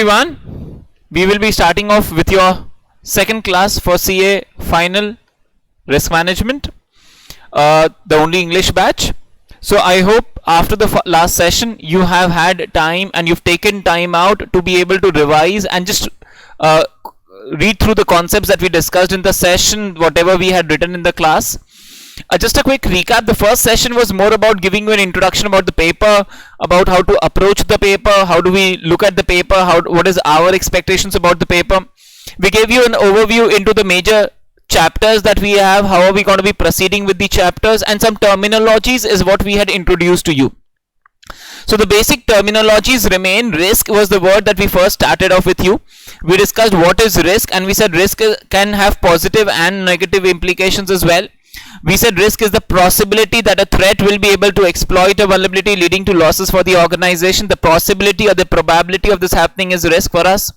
everyone. We will be starting off with your second class for CA final risk management, the only English batch. So I hope after the last session you have had time and you've taken time out to be able to revise and just read through the concepts that we discussed in the session, whatever we had written in the class. Just a quick recap. The first session was more about giving you an introduction about the paper, about how to approach the paper, how do we look at the paper, what is our expectations about the paper. We gave you an overview into the major chapters that we have, how are we going to be proceeding with the chapters, and some terminologies is what we had introduced to you. So the basic terminologies remain. Risk was the word that we first started off with you. We discussed what is risk, and we said risk can have positive and negative implications as well. We said risk is the possibility that a threat will be able to exploit a vulnerability leading to losses for the organization. The possibility or the probability of this happening is risk for us.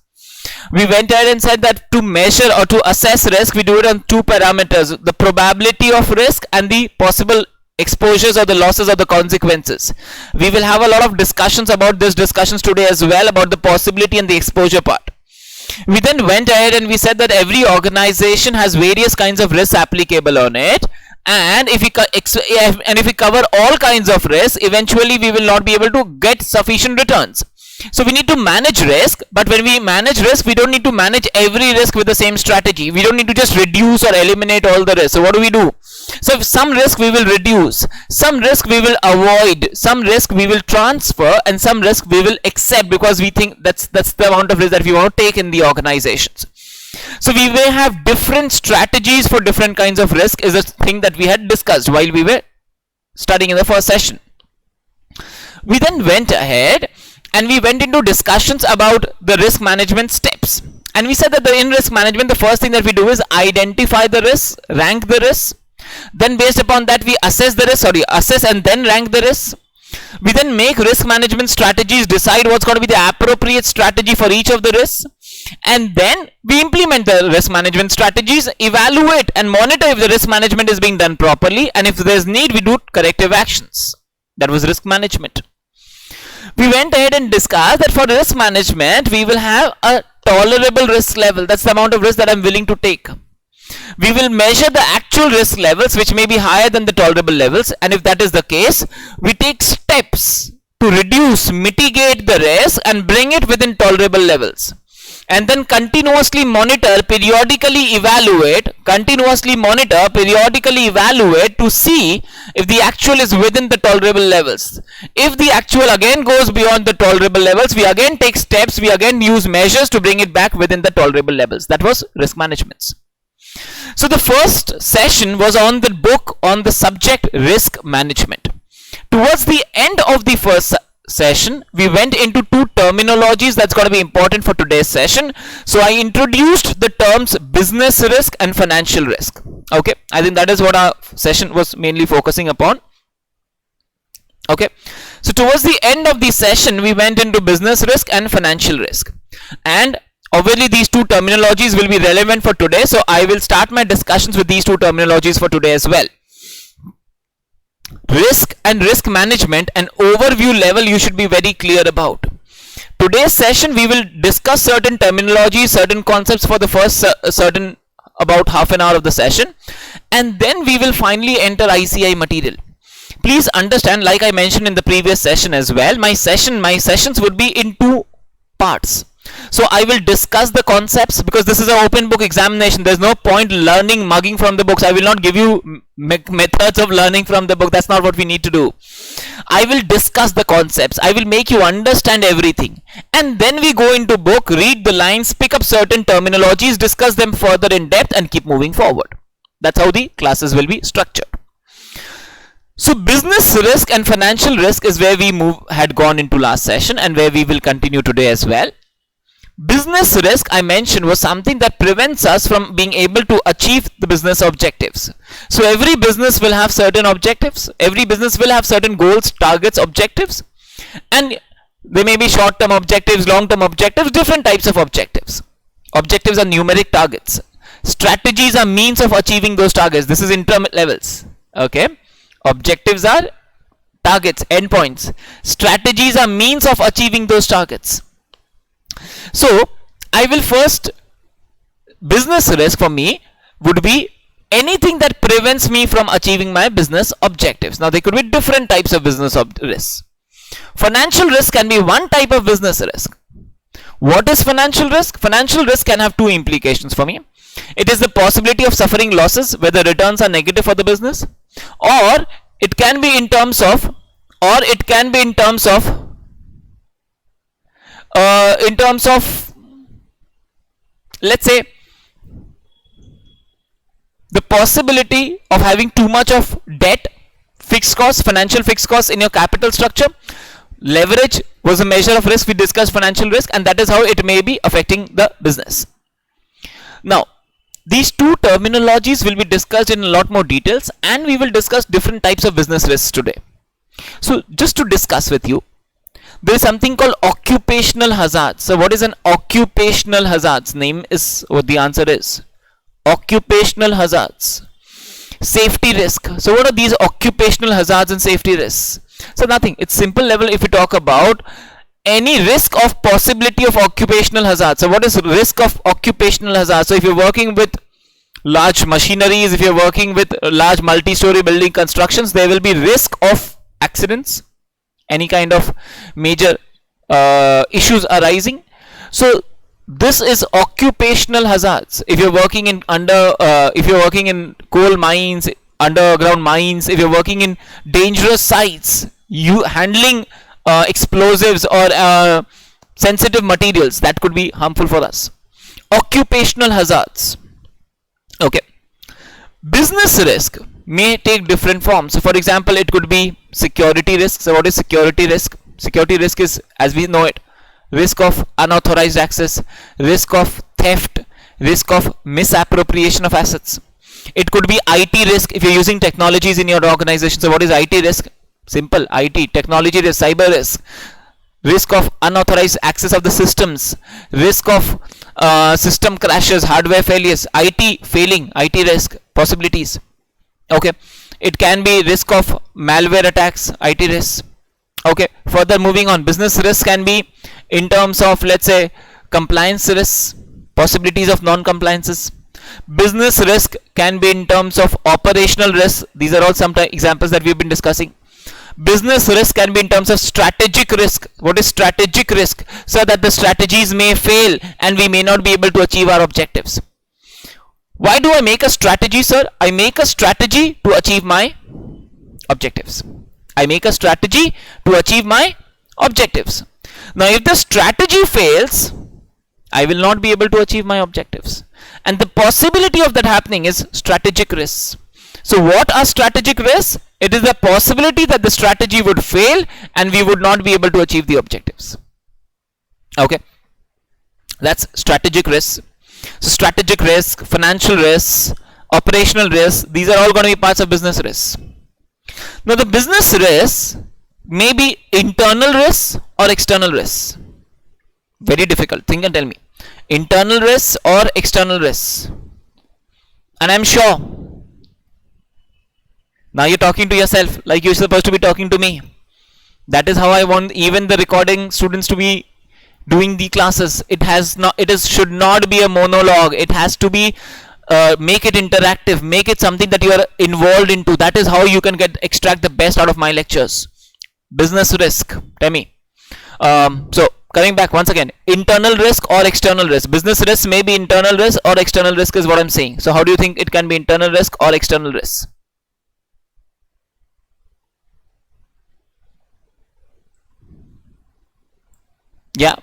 We went ahead and said that to measure or to assess risk, we do it on two parameters: the probability of risk and the possible exposures or the losses or the consequences. We will have a lot of discussions about these discussions today as well, about the possibility and the exposure part. We then went ahead and we said that every organization has various kinds of risks applicable on it, and if we cover all kinds of risks, eventually we will not be able to get sufficient returns. So we need to manage risk, but when we manage risk, we don't need to manage every risk with the same strategy. We don't need to just reduce or eliminate all the risks. So what do? So if some risk we will reduce, some risk we will avoid, some risk we will transfer, and some risk we will accept because we think that's the amount of risk that we want to take in the organizations. So we may have different strategies for different kinds of risk is a thing that we had discussed while we were studying in the first session. We then went ahead and we went into discussions about the risk management steps. And we said that in risk management, the first thing that we do is identify the risks, rank the risks. Then based upon that, we assess and then rank the risks. We then make risk management strategies, decide what's going to be the appropriate strategy for each of the risks. And then we implement the risk management strategies, evaluate and monitor if the risk management is being done properly. And if there's need, we do corrective actions. That was risk management. We went ahead and discussed that for risk management, we will have a tolerable risk level. That's the amount of risk that I'm willing to take. We will measure the actual risk levels, which may be higher than the tolerable levels. And if that is the case, we take steps to reduce, mitigate the risk and bring it within tolerable levels. And then continuously monitor, periodically evaluate to see if the actual is within the tolerable levels. If the actual again goes beyond the tolerable levels, we again take steps, we again use measures to bring it back within the tolerable levels. That was risk management. So the first session was on the book on the subject risk management. Towards the end of the first session, we went into two terminologies that's going to be important for today's session. So I introduced the terms business risk and financial risk. Okay, I think that is what our session was mainly focusing upon. Okay, so towards the end of the session, we went into business risk and financial risk, and obviously these two terminologies will be relevant for today, so I will start my discussions with these two terminologies for today as well. Risk and risk management, an overview level you should be very clear about. Today's session we will discuss certain terminology, certain concepts for the first about half an hour of the session, and then we will finally enter ICI material. Please understand, like I mentioned in the previous session as well, my sessions would be in two parts. So I will discuss the concepts because this is an open book examination. There's no point mugging from the books. I will not give you methods of learning from the book. That's not what we need to do. I will discuss the concepts. I will make you understand everything. And then we go into book, read the lines, pick up certain terminologies, discuss them further in depth and keep moving forward. That's how the classes will be structured. So business risk and financial risk is where we had gone into last session and where we will continue today as well. Business risk, I mentioned, was something that prevents us from being able to achieve the business objectives. So every business will have certain objectives. Every business will have certain goals, targets, objectives. And they may be short-term objectives, long-term objectives, different types of objectives. Objectives are numeric targets. Strategies are means of achieving those targets. This is intermediate levels. Okay. Objectives are targets, endpoints. Strategies are means of achieving those targets. So I will first, business risk for me would be anything that prevents me from achieving my business objectives. Now there could be different types of business risks. Financial risk can be one type of business risk. What is financial risk? Financial risk can have two implications for me. It is the possibility of suffering losses where the returns are negative for the business, or it can be in terms of, let's say, the possibility of having too much of debt, fixed costs, financial fixed costs in your capital structure. Leverage was a measure of risk. We discussed financial risk, and that is how it may be affecting the business. Now, these two terminologies will be discussed in a lot more details, and we will discuss different types of business risks today. So, just to discuss with you, there is something called occupational hazards. So, what is an occupational hazards? Name is what the answer is. Occupational hazards. Safety risk. So, what are these occupational hazards and safety risks? So nothing, it's simple level. If you talk about any risk of possibility of occupational hazard, so what is risk of occupational hazard? So if you're working with large machineries, if you're working with large multi-story building constructions, there will be risk of accidents, any kind of major issues arising. So this is occupational hazards. If you're working in if you're working in coal mines, underground mines, if you're working in dangerous sites, you handling explosives or sensitive materials, that could be harmful for us. Occupational hazards. Okay. Business risk may take different forms. So for example, it could be security risk. So what is security risk? Security risk is, as we know it, risk of unauthorized access, risk of theft, risk of misappropriation of assets. It could be IT risk if you're using technologies in your organization. So what is IT risk? Simple, IT, technology risk, cyber risk, risk of unauthorized access of the systems, risk of system crashes, hardware failures, IT failing, IT risk possibilities. Okay, it can be risk of malware attacks, IT risk. Okay, further moving on, business risk can be in terms of, let's say, compliance risks, possibilities of non-compliances. Business risk can be in terms of operational risk. These are all some examples that we've been discussing. Business risk can be in terms of strategic risk. What is strategic risk? So that the strategies may fail and we may not be able to achieve our objectives. Why do I make a strategy, sir? I make a strategy to achieve my objectives. I make a strategy to achieve my objectives. Now, if the strategy fails, I will not be able to achieve my objectives. And the possibility of that happening is strategic risks. So what are strategic risks? It is the possibility that the strategy would fail and we would not be able to achieve the objectives. Okay, that's strategic risks. So strategic risk, financial risks, operational risks, these are all going to be parts of business risks. Now the business risks may be internal risks or external risks. Very difficult. Think and tell me. Internal risks or external risks. And I'm sure now you're talking to yourself like you're supposed to be talking to me. That is how I want even the recording students to be doing the classes. It should not be a monologue. It has to be make it interactive, make it something that you are involved into. That is how you can extract the best out of my lectures. Business risk. Tell me. So coming back once again, internal risk or external risk. Business risk may be internal risk or external risk is what I'm saying. So how do you think it can be internal risk or external risk? Yeah.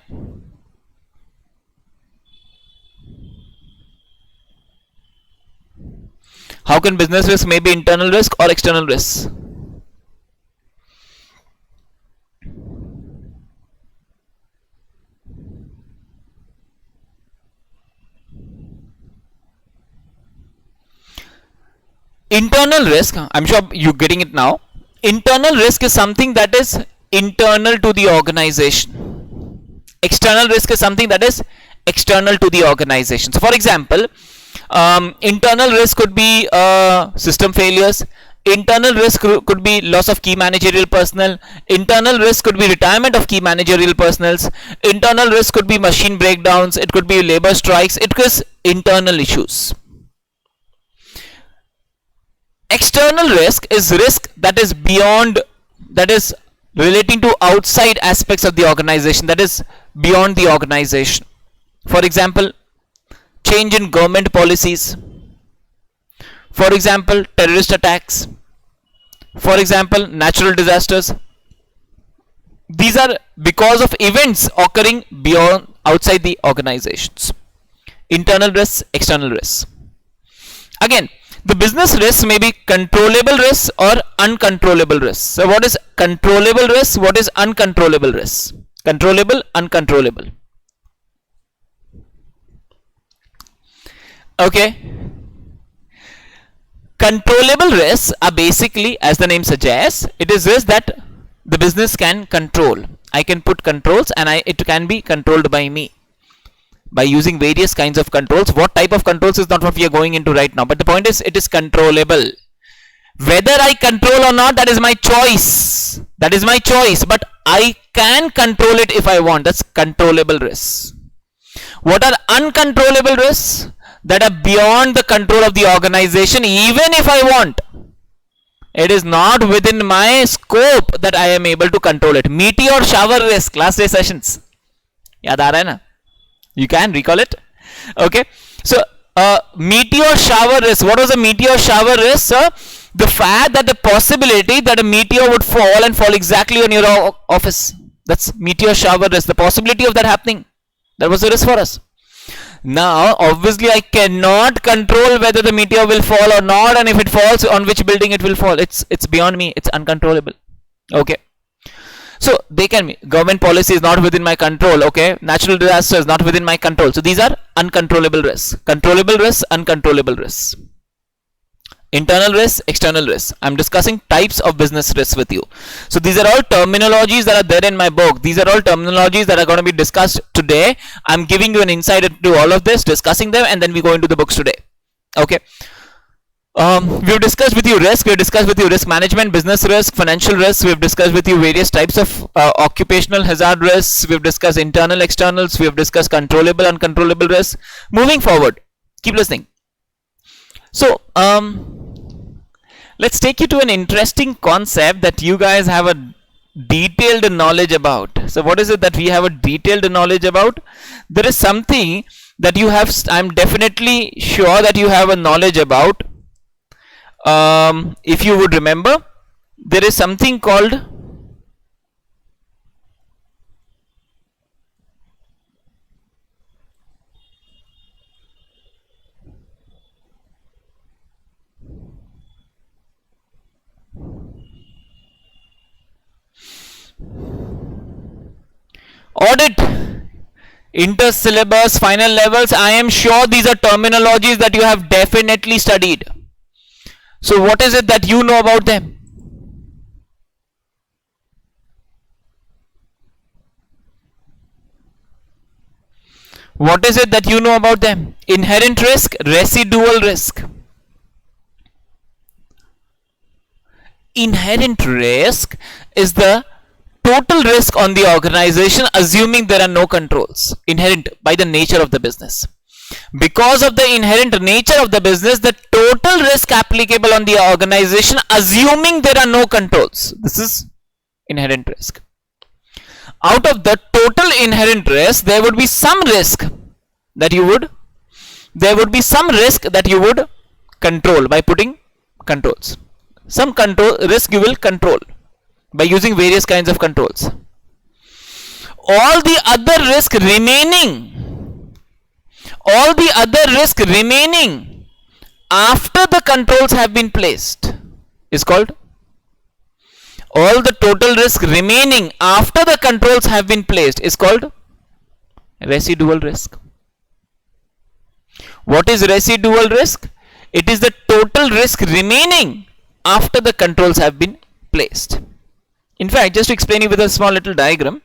How can business risk may be internal risk or external risk? Internal risk, I'm sure you're getting it now. Internal risk is something that is internal to the organization. External risk is something that is external to the organization. So for example, internal risk could be system failures. Internal risk could be loss of key managerial personnel. Internal risk could be retirement of key managerial personnels. Internal risk could be machine breakdowns. It could be labor strikes. It is internal issues. External risk is risk that is beyond, that is relating to outside aspects of the organization, that is beyond the organization. For example, change in government policies. For example, terrorist attacks. For example, natural disasters. These are because of events occurring beyond, outside the organizations. Internal risks, external risks. Again, the business risks may be controllable risks or uncontrollable risks. So what is controllable risks? What is uncontrollable risks? Controllable, uncontrollable. Okay. Controllable risks are basically, as the name suggests, it is risks that the business can control. I can put controls and it can be controlled by me by using various kinds of controls. What type of controls is not what we are going into right now, but the point is it is controllable. Whether I control or not, that is my choice. That is my choice, but I can control it if I want. That's controllable risks. What are uncontrollable risks? That are beyond the control of the organization, even if I want. It is not within my scope that I am able to control it. Meteor shower risk, last day sessions. Yaad aa raha hai na? You can recall it. Okay. So, meteor shower risk. What was a meteor shower risk, sir? The fact that the possibility that a meteor would fall and fall exactly on your office. That's meteor shower risk. The possibility of that happening. That was the risk for us. Now, obviously, I cannot control whether the meteor will fall or not, and if it falls, on which building it will fall. It's beyond me. It's uncontrollable. Okay. So they can be. Government policy is not within my control. Okay. Natural disaster is not within my control. So these are uncontrollable risks. Controllable risks, uncontrollable risks. Internal risks, external risks. I'm discussing types of business risks with you. So these are all terminologies that are there in my book. These are all terminologies that are going to be discussed today. I'm giving you an insight into all of this, discussing them, and then we go into the books today. Okay. We've discussed with you risk. We've discussed with you risk management, business risk, financial risk. We've discussed with you various types of occupational hazard risks. We've discussed internal, externals. We've discussed controllable, uncontrollable risks. Moving forward, keep listening. So, let's take you to an interesting concept that you guys have a detailed knowledge about. So, what is it that we have a detailed knowledge about? There is something that you have, I'm definitely sure that you have a knowledge about. If you would remember, there is something called audit, inter-syllabus, final levels. I am sure these are terminologies that you have definitely studied. So what is it that you know about them? What is it that you know about them? Inherent risk, residual risk. Inherent risk is the total risk on the organization assuming there are no controls. Inherent by the nature of the business. Because of the inherent nature of the business, the total risk applicable on the organization assuming there are no controls. This is inherent risk. Out of the total inherent risk, there would be some risk that you would, control by putting controls. Some control risk you will control by using various kinds of controls. All the other risk remaining after the controls have been placed is called, all the total risk remaining after the controls have been placed is called residual risk. What is residual risk? It is the total risk remaining after the controls have been placed. In fact, just to explain you with a small little diagram.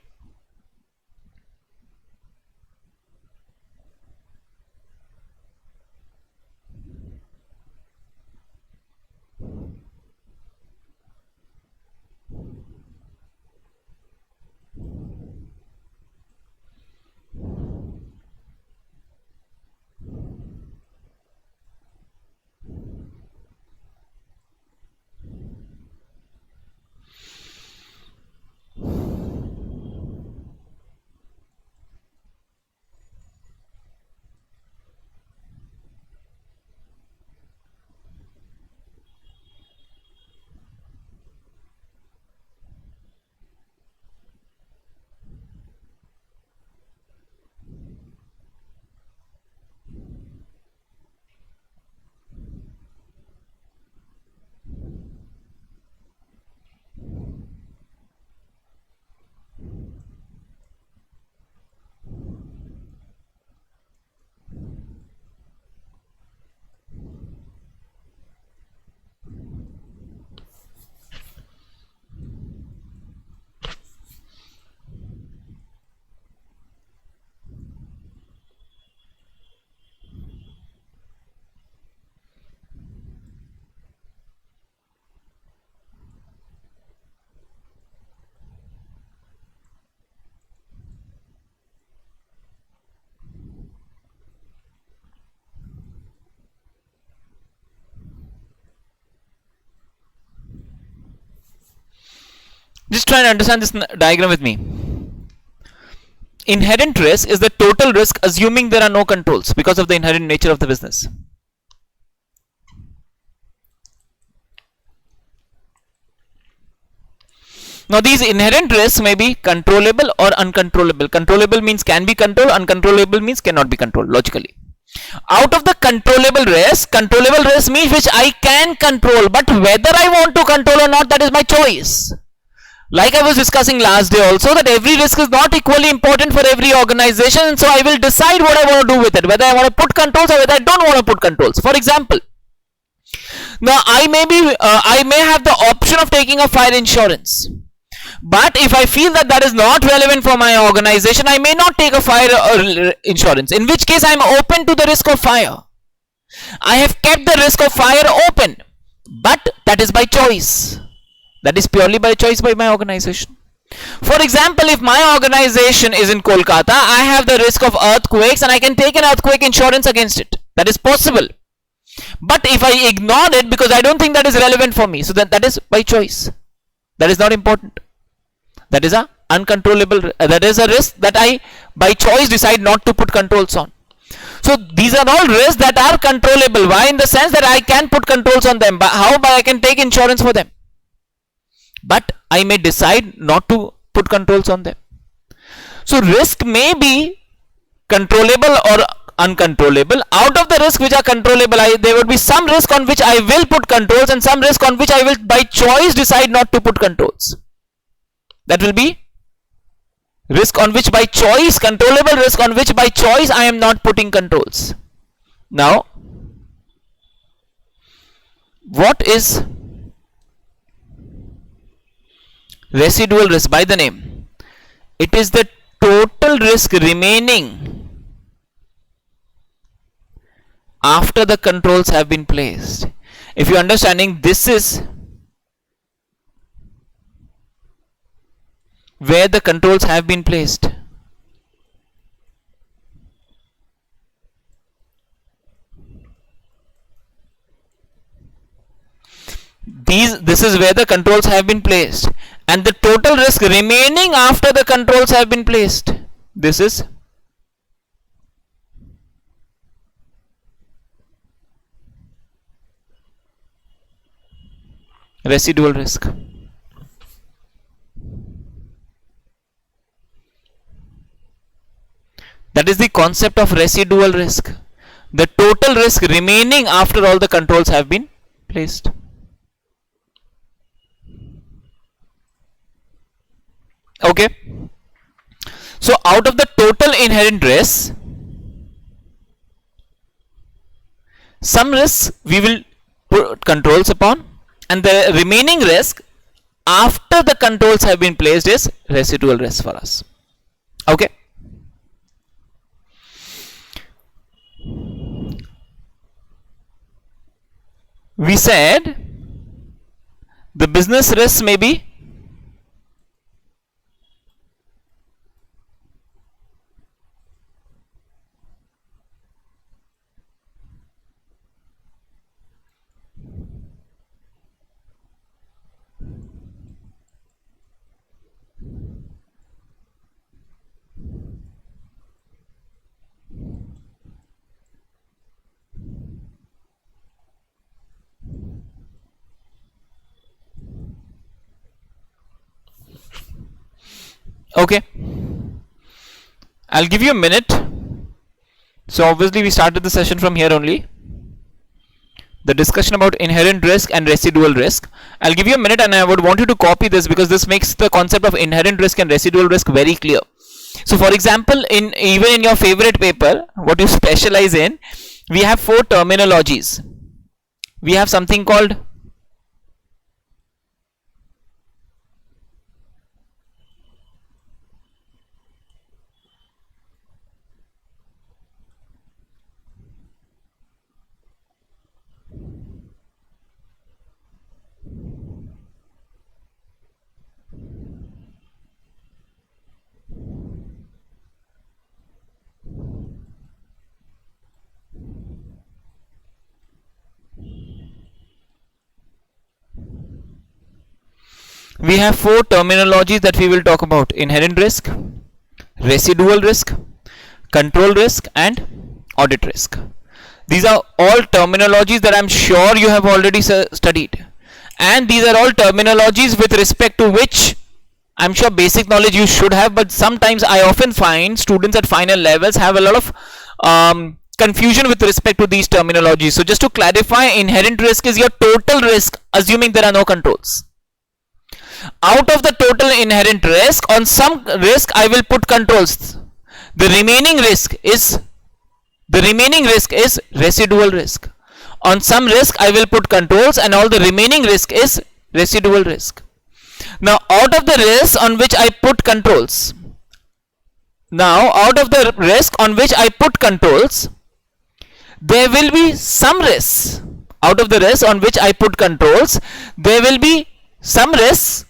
Just try and understand this diagram with me. Inherent risk is the total risk assuming there are no controls because of the inherent nature of the business. Now these inherent risks may be controllable or uncontrollable. Controllable means can be controlled, uncontrollable means cannot be controlled logically. Out of the controllable risk means which I can control, but whether I want to control or not, that is my choice. Like I was discussing last day also, that every risk is not equally important for every organization, and so I will decide what I want to do with it, whether I want to put controls or whether I don't want to put controls. For example, now I may have the option of taking a fire insurance, but if I feel that that is not relevant for my organization, I may not take a fire insurance, in which case I am open to the risk of fire. I have kept the risk of fire open, but that is by choice. That is purely by choice by my organization. For example, if my organization is in Kolkata, I have the risk of earthquakes and I can take an earthquake insurance against it. That is possible. But if I ignore it because I don't think that is relevant for me, so that is by choice. That is not important. That is a uncontrollable, that is a risk that I by choice decide not to put controls on. So these are all risks that are controllable. Why? In the sense that I can put controls on them. How? I can take insurance for them, but I may decide not to put controls on them. So risk may be controllable or uncontrollable. Out of the risk which are controllable, there would be some risk on which I will put controls and some risk on which I will by choice decide not to put controls. That will be risk on which by choice, controllable risk on which by choice I am not putting controls. Now, what is residual risk? By the name, it is the total risk remaining after the controls have been placed. If you are understanding, this is where the controls have been placed. This is where the controls have been placed, and the total risk remaining after the controls have been placed, this is residual risk. That is the concept of residual risk, the total risk remaining after all the controls have been placed. Okay, so out of the total inherent risks, some risks we will put controls upon, and the remaining risk after the controls have been placed is residual risk for us. Okay, we said the business risks may be okay. I'll give you a minute. So obviously we started the session from here only, the discussion about inherent risk and residual risk. I'll give you a minute and I would want you to copy this because this makes the concept of inherent risk and residual risk very clear. So for example, even in your favorite paper, what you specialize in, we have 4 terminologies. We have something called We have four terminologies that we will talk about: inherent risk, residual risk, control risk, and audit risk. These are all terminologies that I'm sure you have already studied, and these are all terminologies with respect to which I'm sure basic knowledge you should have, but sometimes I often find students at final levels have a lot of confusion with respect to these terminologies. So just to clarify, inherent risk is your total risk assuming there are no controls. Out of the total inherent risk, on some risk I will put controls. The remaining risk is residual risk. On some risk I will put controls, and all the remaining risk is residual risk. Now out of the risk on which I put controls, there will be some risks. Out of the risk on which I put controls, there will be some risks,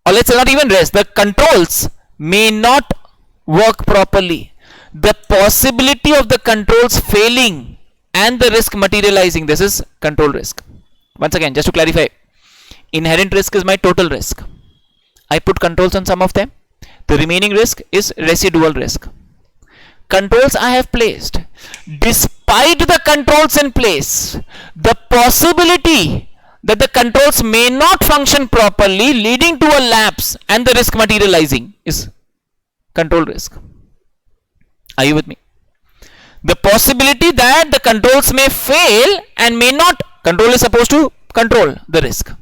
or let's say not even risk, the controls may not work properly. The possibility of the controls failing and the risk materializing, this is control risk. Once again, just to clarify, inherent risk is my total risk. I put controls on some of them. The remaining risk is residual risk. Controls I have placed. Despite the controls in place, the possibility that the controls may not function properly, leading to a lapse and the risk materializing, is control risk. Are you with me? The possibility that the controls may fail and may not, control is supposed to control the risk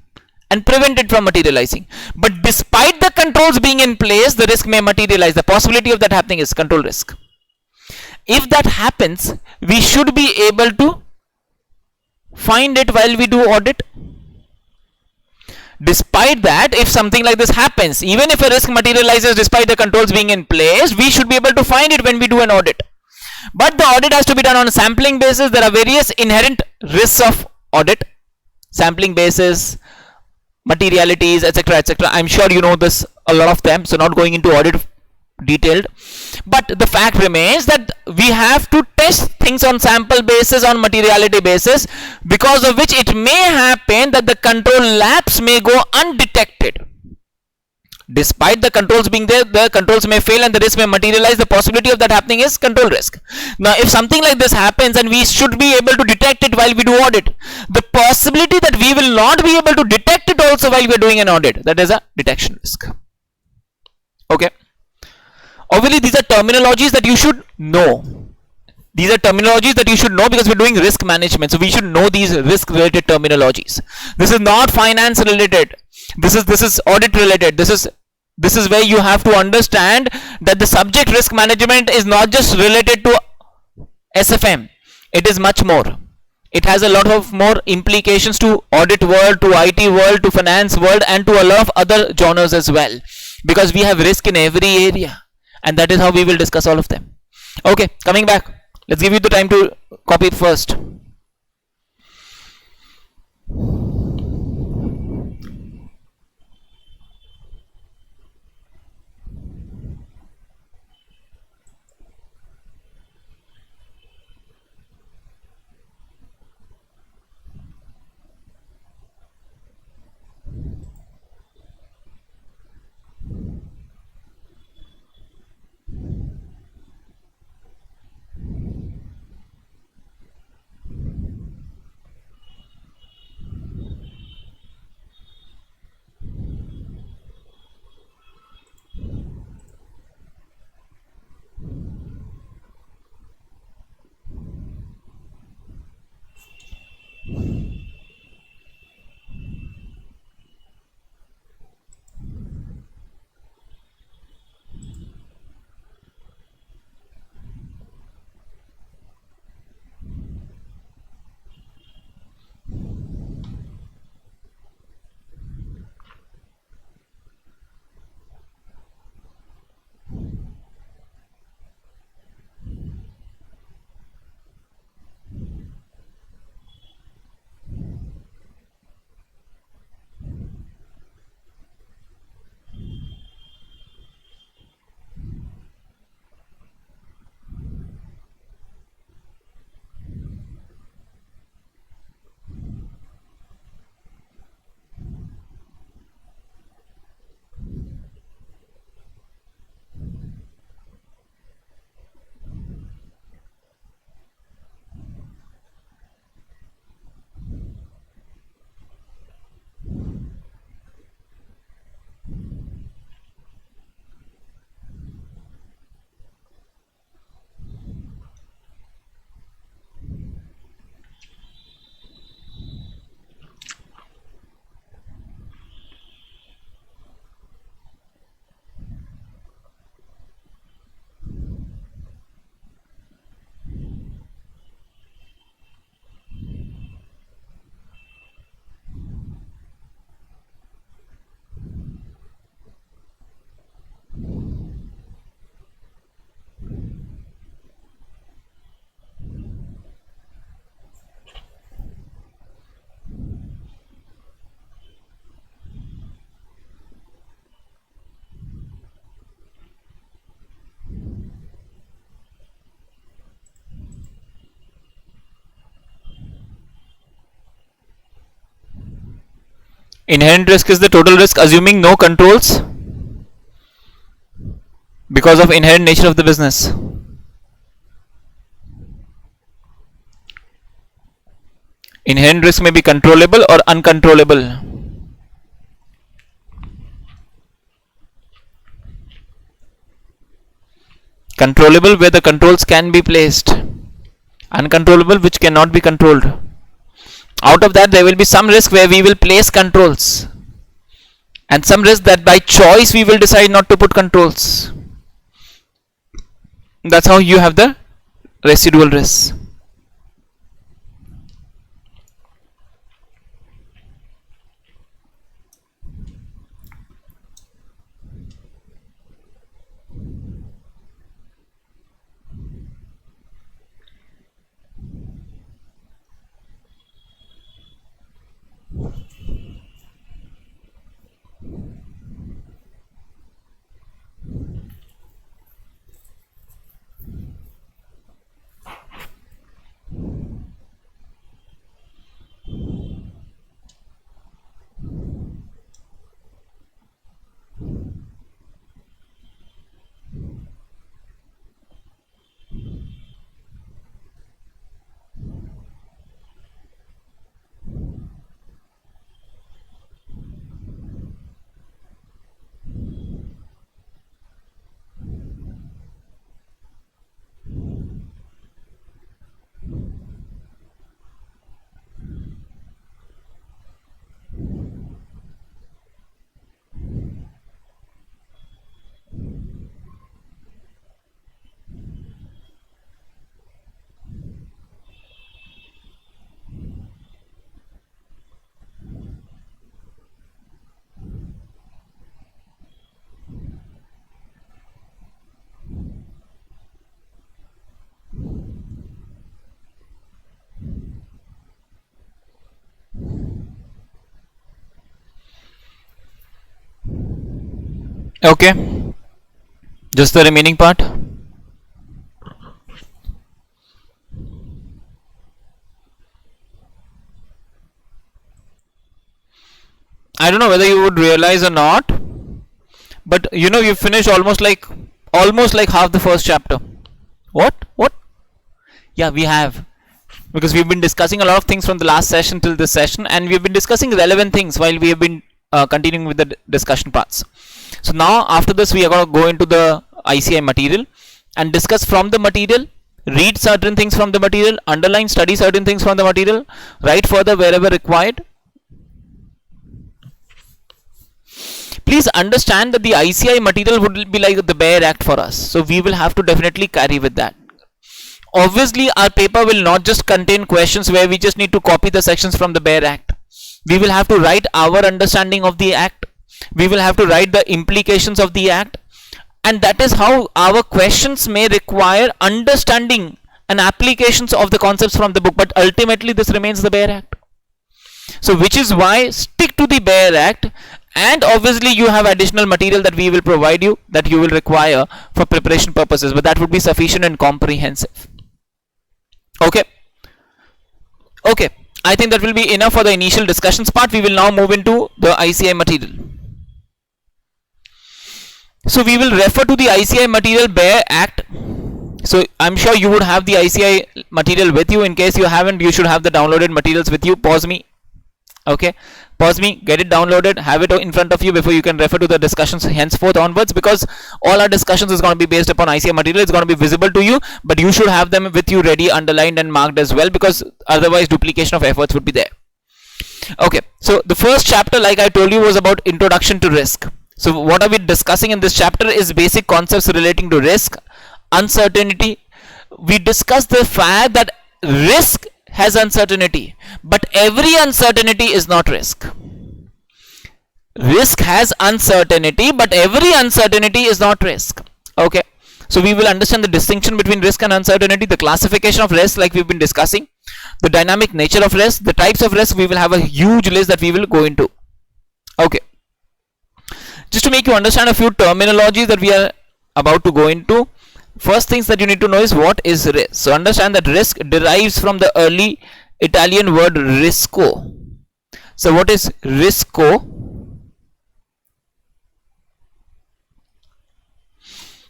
and prevent it from materializing, but despite the controls being in place, the risk may materialize. The possibility of that happening is control risk. If that happens, we should be able to find it while we do audit. Despite that, if something like this happens, even if a risk materializes despite the controls being in place, we should be able to find it when we do an audit. But the audit has to be done on a sampling basis. There are various inherent risks of audit: sampling basis, materialities, etc., etc. I'm sure you know this, a lot of them, so not going into audit detailed, but the fact remains that we have to test things on sample basis, on materiality basis, because of which it may happen that the control lapse may go undetected. Despite the controls being there, the controls may fail and the risk may materialize. The possibility of that happening is control risk. Now if something like this happens, and we should be able to detect it while we do audit, the possibility that we will not be able to detect it also while we are doing an audit, that is a detection risk. Okay, obviously these are terminologies that you should know. These are terminologies that you should know because we're doing risk management, so we should know these risk related terminologies. This is not finance related, this is audit related. This is where you have to understand that the subject risk management is not just related to SFM, it is much more. It has a lot of more implications to audit world, to IT world, to finance world, and to a lot of other genres as well, because we have risk in every area, and that is how we will discuss all of them. Okay, coming back, let's give you the time to copy it first. Inherent risk is the total risk assuming no controls because of inherent nature of the business. Inherent risk may be controllable or uncontrollable. Controllable where the controls can be placed. Uncontrollable which cannot be controlled. Out of that there will be some risk where we will place controls. And some risk that by choice we will decide not to put controls. That's how you have the residual risk. Okay, just the remaining part. I don't know whether you would realize or not, but you know you finished almost like half the first chapter. What? Yeah, we have, because we've been discussing a lot of things from the last session till this session, and we've been discussing relevant things while we have been continuing with the discussion parts. So now after this we are going to go into the ICI material and discuss from the material, read certain things from the material, underline, study certain things from the material, write further wherever required. Please understand that the ICI material would be like the bare act for us, so we will have to definitely carry with that. Obviously our paper will not just contain questions where we just need to copy the sections from the bare act. We will have to write our understanding of the act. We will have to write the implications of the act, and that is how our questions may require understanding and applications of the concepts from the book, but ultimately this remains the bare act. So which is why stick to the bare act, and obviously you have additional material that we will provide you that you will require for preparation purposes, but that would be sufficient and comprehensive. Okay, I think that will be enough for the initial discussions part. We will now move into the ICI material. So we will refer to the ICI material bare act. So I'm sure you would have the ICI material with you. In case you haven't, you should have the downloaded materials with you. Pause me. Okay, pause me, get it downloaded, have it in front of you before you can refer to the discussions henceforth onwards, because all our discussions is going to be based upon ICI material. It's going to be visible to you, but you should have them with you ready, underlined and marked as well, because otherwise duplication of efforts would be there. Okay, so the first chapter, like I told you, was about introduction to risk. So what are we discussing in this chapter is basic concepts relating to risk, uncertainty. We discussed the fact that risk has uncertainty, but every uncertainty is not risk. Risk has uncertainty, but every uncertainty is not risk. Okay, so we will understand the distinction between risk and uncertainty, the classification of risk like we've been discussing, the dynamic nature of risk, the types of risk. We will have a huge list that we will go into. Okay, just to make you understand a few terminologies that we are about to go into. First things that you need to know is what is risk. So understand that risk derives from the early Italian word risco. So what is risco?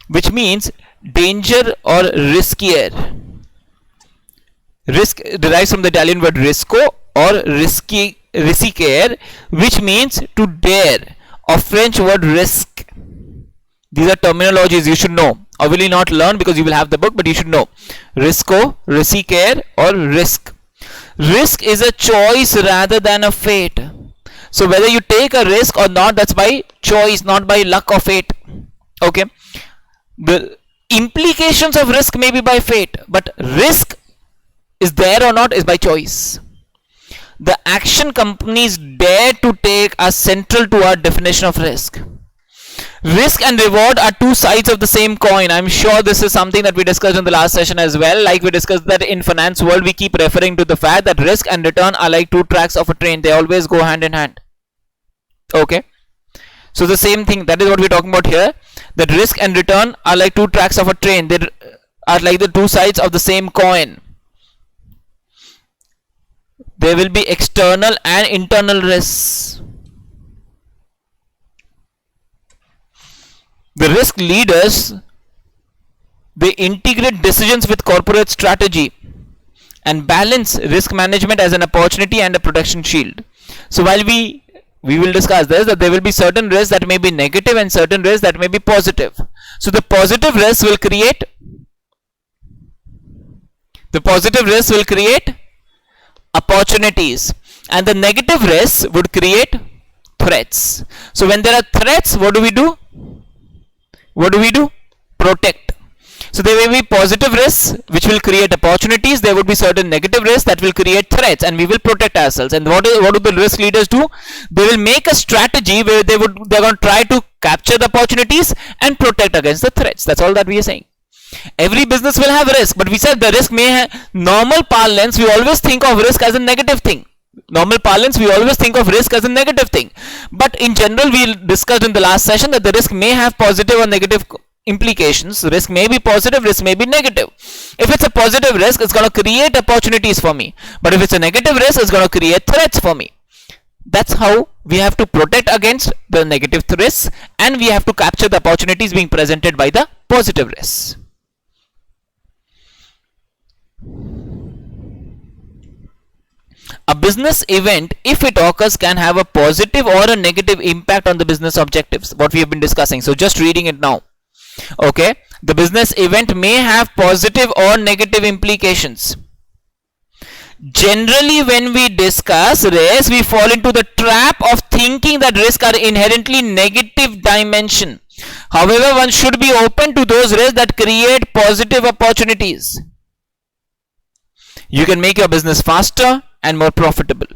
Which means danger or riskier. Risk derives from the Italian word risco or risicare, which means to dare, or French word risk. These are terminologies you should know. Obviously not learn because you will have the book, but you should know. Risco, risicare, or risk. Risk is a choice rather than a fate. So whether you take a risk or not, that's by choice, not by luck or fate. Okay. The implications of risk may be by fate, but risk is there or not is by choice. The action companies dare to take are central to our definition of risk. Risk and reward are two sides of the same coin. I'm sure this is something that we discussed in the last session as well. Like we discussed that in finance world, we keep referring to the fact that risk and return are like two tracks of a train. They always go hand in hand. Okay. So the same thing, that is what we're talking about here. That risk and return are like two tracks of a train. They are like the two sides of the same coin. There will be external and internal risks. The risk leaders, they integrate decisions with corporate strategy and balance risk management as an opportunity and a protection shield. So while we will discuss this, that there will be certain risks that may be negative and certain risks that may be positive. So the positive risks will create opportunities, and the negative risks would create threats. So when there are threats, what do we do? Protect. So there may be positive risks which will create opportunities. There would be certain negative risks that will create threats, and we will protect ourselves. And what do the risk leaders do? They will make a strategy where they're going to try to capture the opportunities and protect against the threats. That's all that we are saying. Every business will have risk, but we said the risk may have normal parlance. We always think of risk as a negative thing. Normal parlance, we always think of risk as a negative thing. But in general, we discussed in the last session that the risk may have positive or negative implications. Risk may be positive, risk may be negative. If it's a positive risk, it's going to create opportunities for me. But if it's a negative risk, it's going to create threats for me. That's how we have to protect against the negative risks, and we have to capture the opportunities being presented by the positive risks. A business event, if it occurs, can have a positive or a negative impact on the business objectives, what we have been discussing. So just reading it now. Okay, the business event may have positive or negative implications. Generally, when we discuss risk, we fall into the trap of thinking that risks are inherently negative dimension. However, one should be open to those risks that create positive opportunities. You can make your business faster and more profitable.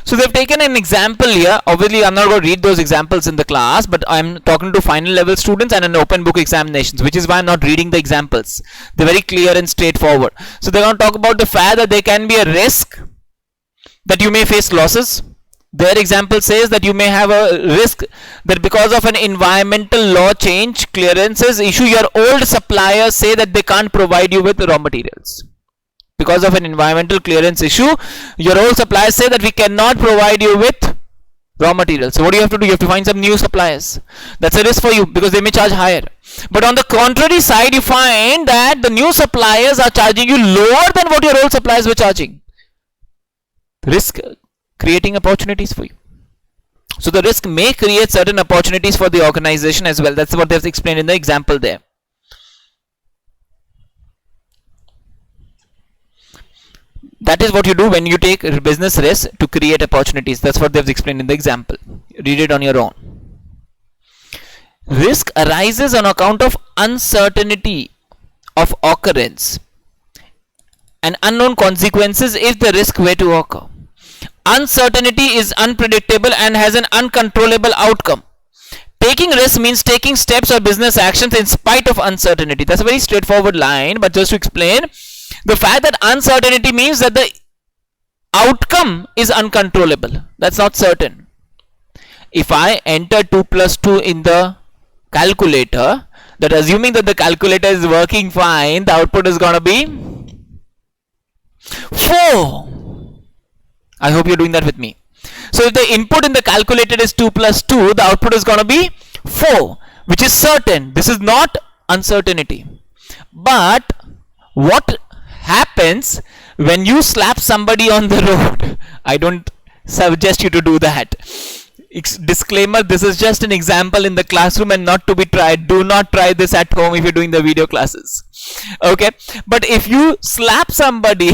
So they've taken an example here. Obviously, I'm not going to read those examples in the class, but I'm talking to final level students and an open book examinations, which is why I'm not reading the examples. They're very clear and straightforward. So they're going to talk about the fact that there can be a risk that you may face losses. Their example says that you may have a risk that because of an environmental law change, clearances issue, your old suppliers say that they can't provide you with raw materials. Because of an environmental clearance issue, your old suppliers say that we cannot provide you with raw materials. So what do you have to do? You have to find some new suppliers. That's a risk for you because they may charge higher. But on the contrary side, you find that the new suppliers are charging you lower than what your old suppliers were charging. Risk creating opportunities for you. So the risk may create certain opportunities for the organization as well. That's what they've explained in the example there. That is what you do when you take business risk to create opportunities. That's what they've explained in the example. Read it on your own. Risk arises on account of uncertainty of occurrence and unknown consequences if the risk were to occur. Uncertainty is unpredictable and has an uncontrollable outcome. Taking risk means taking steps or business actions in spite of uncertainty. That's a very straightforward line, but just to explain, the fact that uncertainty means that the outcome is uncontrollable. That's not certain. If I enter 2 plus 2 in the calculator, that assuming that the calculator is working fine, the output is going to be 4. I hope you're doing that with me. So if the input in the calculator is 2 plus 2, the output is going to be 4, which is certain. This is not uncertainty. But what happens when you slap somebody on the road? I don't suggest you to do that. Disclaimer, this is just an example in the classroom and not to be tried. Do not try this at home if you're doing the video classes. Okay, but if you slap somebody,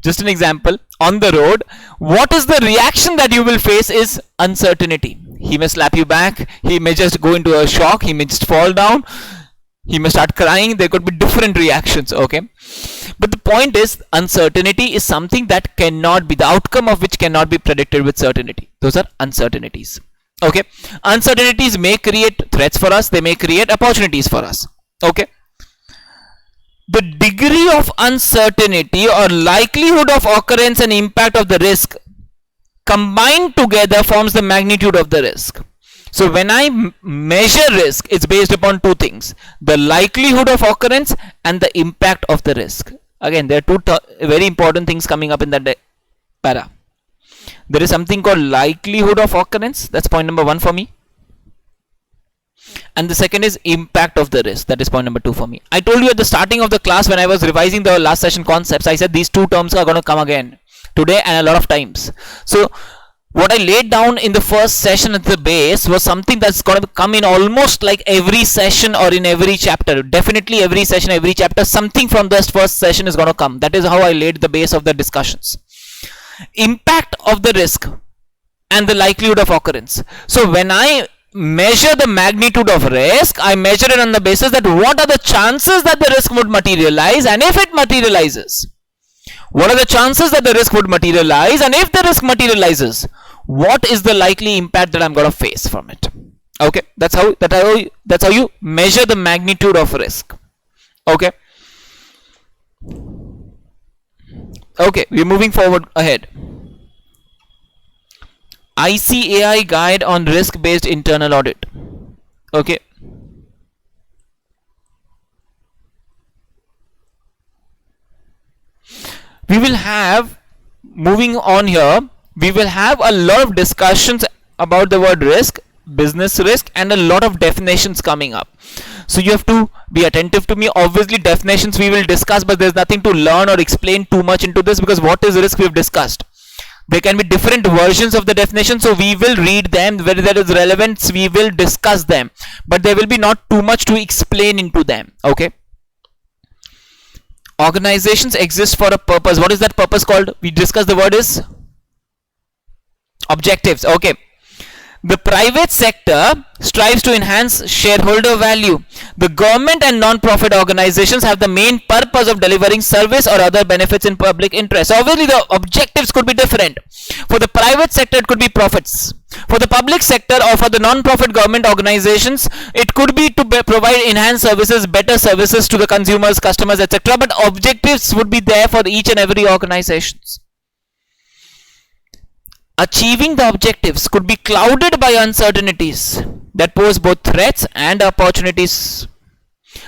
just an example, on the road, what is the reaction that you will face is uncertainty. He may slap you back, he may just go into a shock, he may just fall down, he may start crying. There could be different reactions. Okay, but the point is, uncertainty is something that cannot be, the outcome of which cannot be predicted with certainty. Those are uncertainties. Okay, uncertainties may create threats for us, they may create opportunities for us. Okay, the degree of uncertainty or likelihood of occurrence and impact of the risk combined together forms the magnitude of the risk. So when I measure risk, it's based upon two things: the likelihood of occurrence and the impact of the risk. Again, there are two very important things coming up in that para. There is something called likelihood of occurrence. That's point number 1 for me. And the second is impact of the risk. That is point number 2 for me. I told you at the starting of the class when I was revising the last session concepts, I said these two terms are going to come again today and a lot of times. So what I laid down in the first session at the base was something that's going to come in almost like every session or in every chapter. Definitely every session, every chapter, something from this first session is going to come. That is how I laid the base of the discussions. Impact of the risk and the likelihood of occurrence. So when I measure the magnitude of risk, I measure it on the basis that what are the chances that the risk would materialize, and if it materializes, what are the chances that the risk would materialize, and if the risk materializes, what is the likely impact that I'm going to face from it. Okay, that's how you measure the magnitude of risk. Okay, we're moving forward ahead. ICAI guide on risk based internal audit. Okay, we will have, moving on here, we will have a lot of discussions about the word risk, business risk, and a lot of definitions coming up. So you have to be attentive to me. Obviously definitions we will discuss, but there's nothing to learn or explain too much into this, because what is risk we've discussed. There can be different versions of the definition, so we will read them. Where there is relevance, we will discuss them, but there will be not too much to explain into them. Okay, organizations exist for a purpose. What is that purpose called? We discussed the word is objectives. Okay, the private sector strives to enhance shareholder value. The government and non-profit organizations have the main purpose of delivering service or other benefits in public interest. So obviously the objectives could be different. For the private sector it could be profits. For the public sector or for the non-profit government organizations, it could be to provide enhanced services, better services to the consumers, customers, etc. But objectives would be there for each and every organizations. Achieving the objectives could be clouded by uncertainties that pose both threats and opportunities.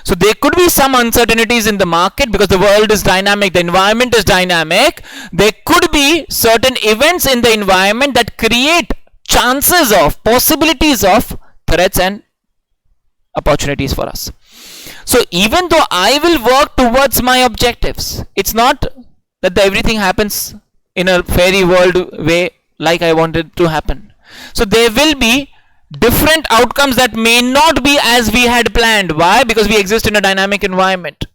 So there could be some uncertainties in the market because the world is dynamic, the environment is dynamic. There could be certain events in the environment that create chances of, possibilities of threats and opportunities for us. So even though I will work towards my objectives, it's not that everything happens in a fairy world way like I wanted to happen. So there will be different outcomes that may not be as we had planned. Why? Because we exist in a dynamic environment.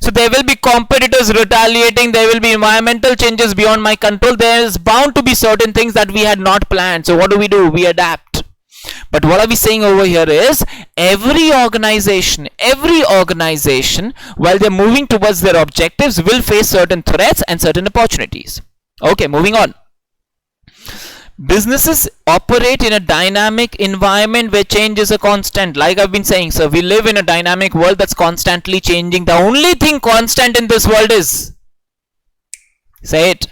So there will be competitors retaliating, there will be environmental changes beyond my control. There is bound to be certain things that we had not planned. So what do? We adapt. But what are we saying over here is every organization while they're moving towards their objectives will face certain threats and certain opportunities. Okay, moving on. Businesses operate in a dynamic environment where change is a constant. Like I've been saying, so we live in a dynamic world that's constantly changing. The only thing constant in this world is, say it,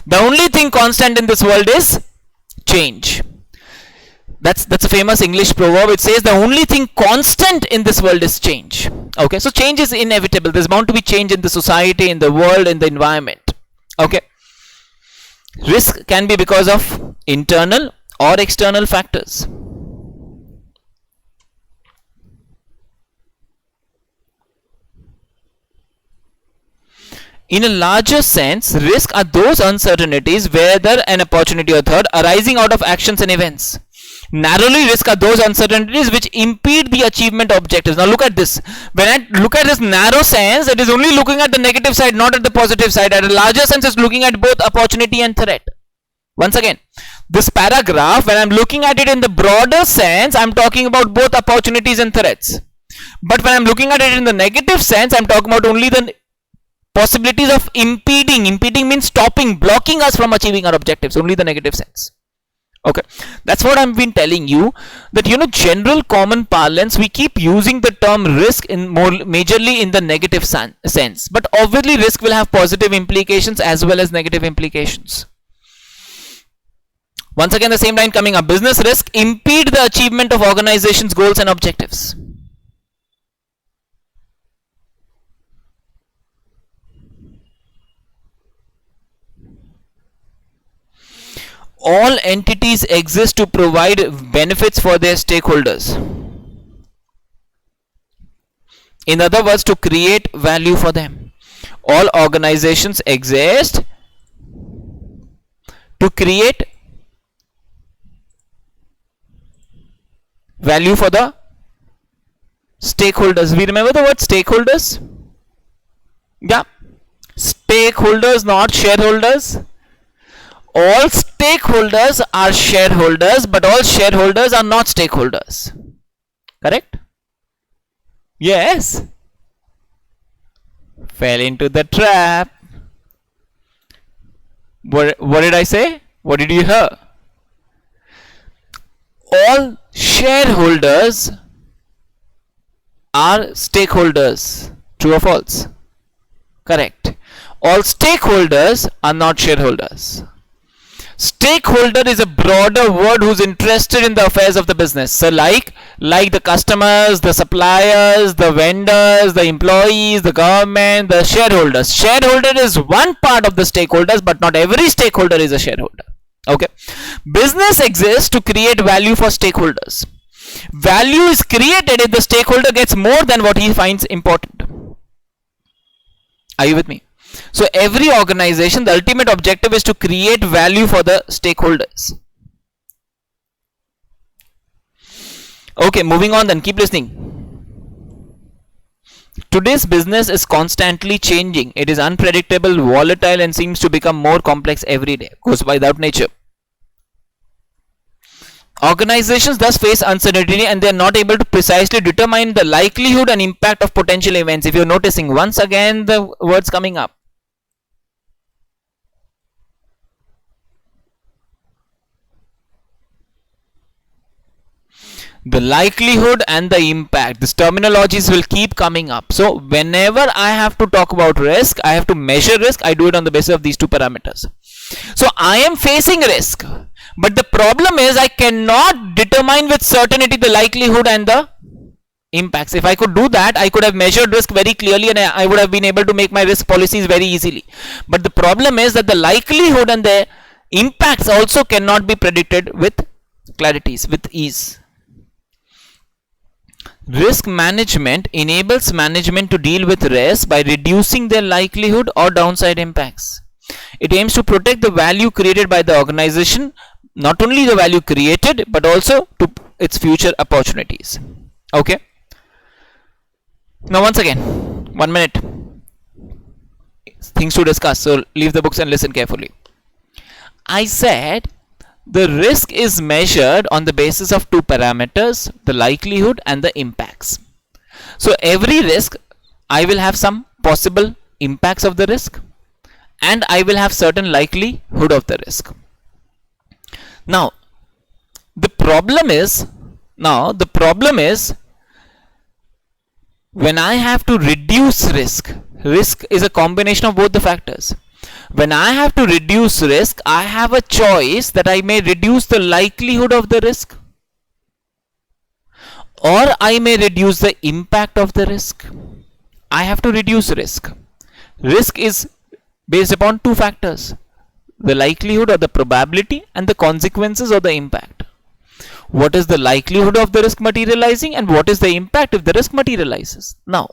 the only thing constant in this world is change. That's a famous English proverb. It says the only thing constant in this world is change. Okay, so change is inevitable. There's bound to be change in the society, in the world, in the environment. Okay, Risk can be because of internal or external factors. In a larger sense, risks are those uncertainties, whether an opportunity or threat, arising out of actions and events. Narrowly, risks are those uncertainties which impede the achievement of objectives. Now look at this. When I look at this narrow sense, it is only looking at the negative side, not at the positive side. At a larger sense, it's looking at both opportunity and threat. Once again, this paragraph, when I'm looking at it in the broader sense, I'm talking about both opportunities and threats. But when I'm looking at it in the negative sense, I'm talking about only the possibilities of impeding. Impeding means stopping, blocking us from achieving our objectives, only the negative sense. Okay, that's what I've been telling you, that general common parlance, we keep using the term risk in more majorly in the negative sense, but obviously risk will have positive implications as well as negative implications. Once again, the same line coming up. Business risk impede the achievement of organization's goals and objectives. All entities exist to provide benefits for their stakeholders. In other words, to create value for them. All organizations exist to create value for the stakeholders. We remember the word stakeholders? Yeah. Stakeholders, not shareholders. All stakeholders are shareholders, but all shareholders are not stakeholders. Correct? Yes. Fell into the trap. What did I say? What did you hear? All shareholders are stakeholders. True or false? Correct. All stakeholders are not shareholders. Stakeholder is a broader word who's interested in the affairs of the business. So like the customers, the suppliers, the vendors, the employees, the government, the shareholders. Shareholder is one part of the stakeholders, but not every stakeholder is a shareholder. Okay. Business exists to create value for stakeholders. Value is created if the stakeholder gets more than what he finds important. Are you with me? So every organization, the ultimate objective is to create value for the stakeholders. Okay, moving on then, keep listening. Today's business is constantly changing. It is unpredictable, volatile, and seems to become more complex every day. Goes by that nature. Organizations thus face uncertainty and they are not able to precisely determine the likelihood and impact of potential events. If you're noticing, once again the words coming up. The likelihood and the impact, these terminologies will keep coming up. So whenever I have to talk about risk, I have to measure risk, I do it on the basis of these two parameters. So I am facing risk, but the problem is I cannot determine with certainty the likelihood and the impacts. If I could do that, I could have measured risk very clearly and I would have been able to make my risk policies very easily. But the problem is that the likelihood and the impacts also cannot be predicted with clarities, with ease. Risk management enables management to deal with risks by reducing their likelihood or downside impacts. It aims to protect the value created by the organization, not only the value created, but also to its future opportunities. Okay. Now once again, 1 minute. Things to discuss, so leave the books and listen carefully. I said the risk is measured on the basis of two parameters, the likelihood and the impacts. So every risk, I will have some possible impacts of the risk and I will have certain likelihood of the risk. Now the problem is when I have to reduce risk is a combination of both the factors. When I have to reduce risk, I have a choice that I may reduce the likelihood of the risk or I may reduce the impact of the risk. I have to reduce risk. Risk is based upon two factors, the likelihood or the probability, and the consequences or the impact. What is the likelihood of the risk materializing and what is the impact if the risk materializes? Now,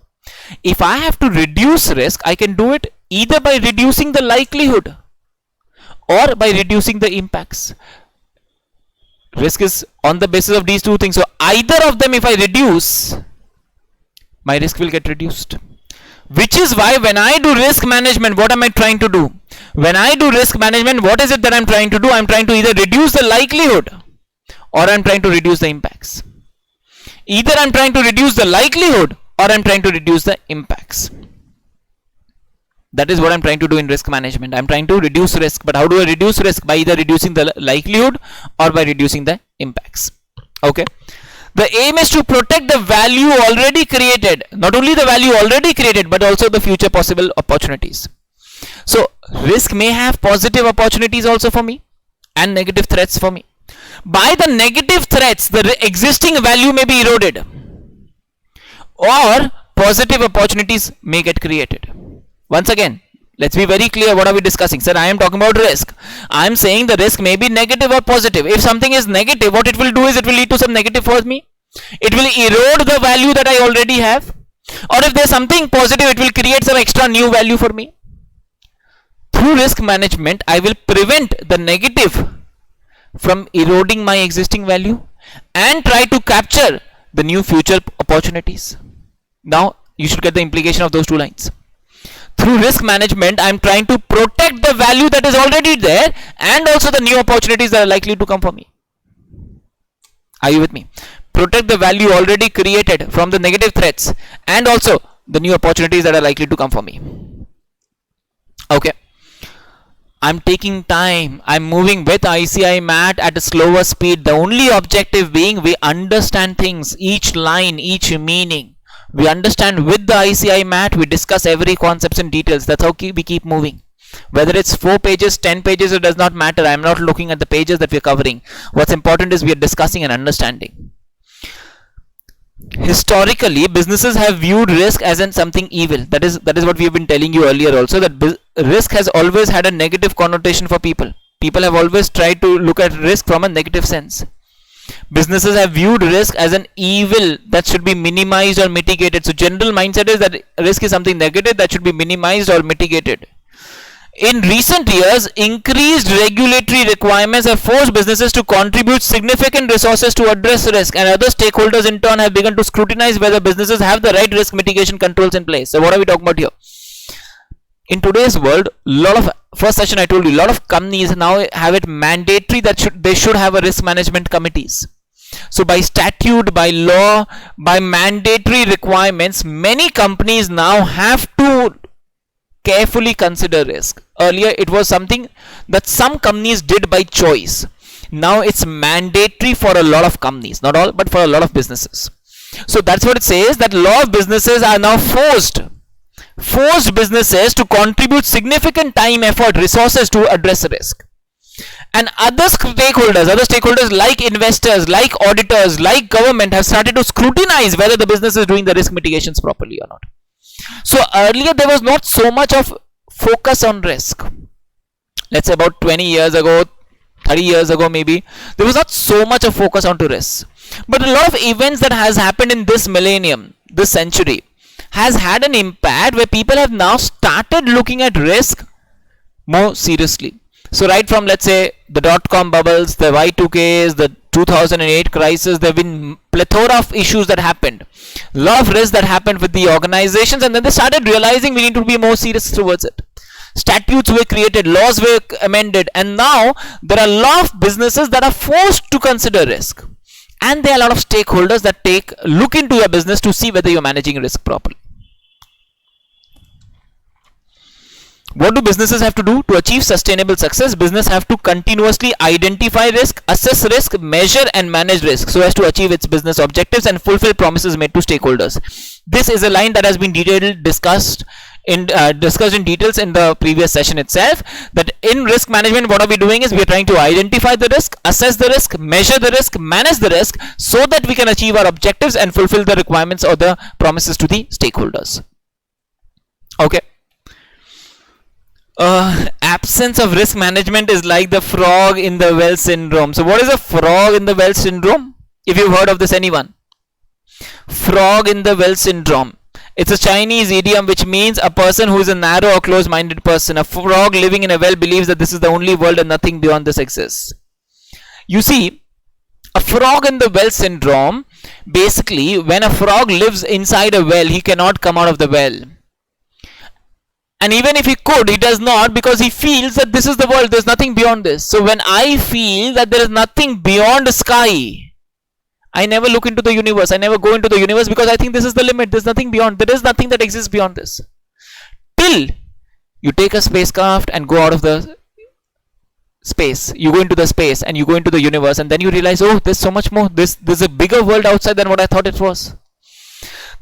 if I have to reduce risk, I can do it either by reducing the likelihood or by reducing the impacts. Risk is on the basis of these two things. So either of them, if I reduce, my risk will get reduced. Which is why when I do risk management, what am I trying to do? When I do risk management, what is it that I'm trying to do? I'm trying to either reduce the likelihood or I'm trying to reduce the impacts. Either I'm trying to reduce the likelihood or I'm trying to reduce the impacts. That is what I'm trying to do in risk management. I'm trying to reduce risk. But how do I reduce risk? By either reducing the likelihood or by reducing the impacts. Okay. The aim is to protect the value already created. Not only the value already created, but also the future possible opportunities. So risk may have positive opportunities also for me and negative threats for me. By the negative threats, the existing value may be eroded or positive opportunities may get created. Once again, let's be very clear. What are we discussing? Sir, I am talking about risk. I am saying the risk may be negative or positive. If something is negative, what it will do is it will lead to some negative for me. It will erode the value that I already have. Or if there's something positive, it will create some extra new value for me. Through risk management, I will prevent the negative from eroding my existing value and try to capture the new future opportunities. Now, you should get the implication of those two lines. Through risk management, I am trying to protect the value that is already there and also the new opportunities that are likely to come for me. Are you with me? Protect the value already created from the negative threats and also the new opportunities that are likely to come for me. Okay. I'm taking time. I'm moving with ICI MAT at a slower speed. The only objective being we understand things, each line, each meaning. We understand with the ICI MAT, we discuss every concepts in details. That's how we keep moving. Whether it's 4 pages, 10 pages, it does not matter. I'm not looking at the pages that we're covering. What's important is we are discussing and understanding. Historically, businesses have viewed risk as something evil. That is what we have been telling you earlier also, that risk has always had a negative connotation for people. People have always tried to look at risk from a negative sense. Businesses have viewed risk as an evil that should be minimized or mitigated. So general mindset is that risk is something negative that should be minimized or mitigated. In recent years, increased regulatory requirements have forced businesses to contribute significant resources to address risk, and other stakeholders in turn have begun to scrutinize whether businesses have the right risk mitigation controls in place. So what are we talking about here? In today's world, first session I told you, a lot of companies now have it mandatory that they should have a risk management committees. So by statute, by law, by mandatory requirements, many companies now have to carefully consider risk. Earlier it was something that some companies did by choice. Now it's mandatory for a lot of companies, not all, but for a lot of businesses. So that's what it says, that a lot of businesses are now forced businesses to contribute significant time, effort, resources to address risk. And other stakeholders like investors, like auditors, like government have started to scrutinize whether the business is doing the risk mitigations properly or not. So earlier there was not so much of focus on risk. Let's say about 20 years ago, 30 years ago maybe, there was not so much of focus onto risk. But a lot of events that has happened in this millennium, this century, has had an impact where people have now started looking at risk more seriously. So right from, let's say, the dot-com bubbles, the Y2Ks, the 2008 crisis, there have been plethora of issues that happened. A lot of risks that happened with the organizations, and then they started realizing we need to be more serious towards it. Statutes were created, laws were amended, and now there are a lot of businesses that are forced to consider risk. And there are a lot of stakeholders that look into your business to see whether you're managing risk properly. What do businesses have to do to achieve sustainable success? Business have to continuously identify risk, assess risk, measure and manage risk so as to achieve its business objectives and fulfill promises made to stakeholders. This is a line that has been discussed in details in the previous session itself, that in risk management what are we doing is we are trying to identify the risk, assess the risk, measure the risk, manage the risk so that we can achieve our objectives and fulfill the requirements or the promises to the stakeholders. Okay. Absence of risk management is like the frog in the well syndrome. So what is a frog in the well syndrome? If you've heard of this, anyone? Frog in the well syndrome. It's a Chinese idiom which means a person who is a narrow or close-minded person. A frog living in a well believes that this is the only world and nothing beyond this exists. You see, a frog in the well syndrome, basically when a frog lives inside a well, he cannot come out of the well. And even if he could, he does not, because he feels that this is the world, there's nothing beyond this. So when I feel that there is nothing beyond the sky, I never look into the universe, I never go into the universe, because I think this is the limit, there's nothing beyond, there is nothing that exists beyond this. Till you take a spacecraft and go out of the space, you go into the space and you go into the universe, and then you realize, oh, there's so much more, there's a bigger world outside than what I thought it was.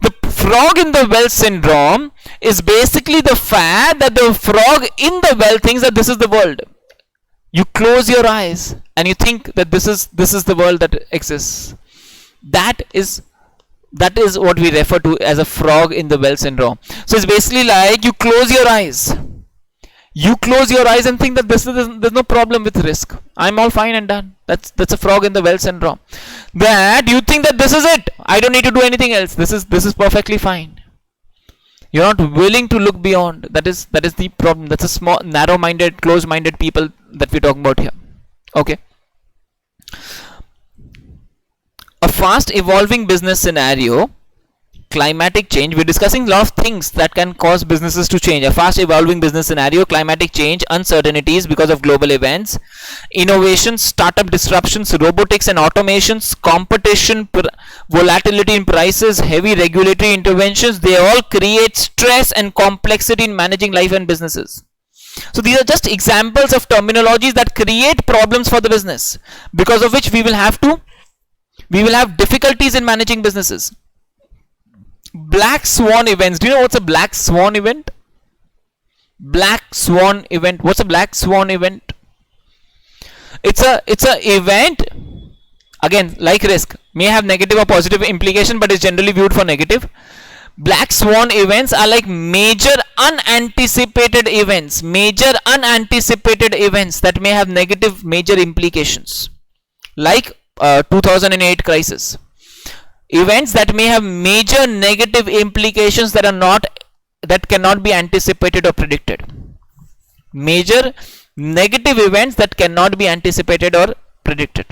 The frog in the well syndrome is basically the fact that the frog in the well thinks that this is the world. You close your eyes and you think that this is the world that exists. That is what we refer to as a frog in the well syndrome. So it's basically like you close your eyes. You close your eyes and think that there's no problem with risk. I'm all fine and done. That's a frog in the well syndrome. That you think that this is it. I don't need to do anything else. This is perfectly fine. You're not willing to look beyond. That is the problem. That's a small, narrow-minded, close-minded people that we're talking about here. Okay. A fast evolving business scenario, climatic change. We're discussing a lot of things that can cause businesses to change. A fast evolving business scenario, climatic change, uncertainties because of global events, innovation, startup disruptions, robotics and automations, competition, volatility in prices, heavy regulatory interventions, they all create stress and complexity in managing life and businesses. So these are just examples of terminologies that create problems for the business, because of which we will have difficulties in managing businesses. Black swan events. Do you know what's a black swan event? Black swan event. What's a black swan event? It's a event, again, like risk, may have negative or positive implication, but is generally viewed for negative. Black swan events are like major unanticipated events that may have negative major implications, like 2008 crisis. Events that may have major negative implications that cannot be anticipated or predicted. Major negative events that cannot be anticipated or predicted.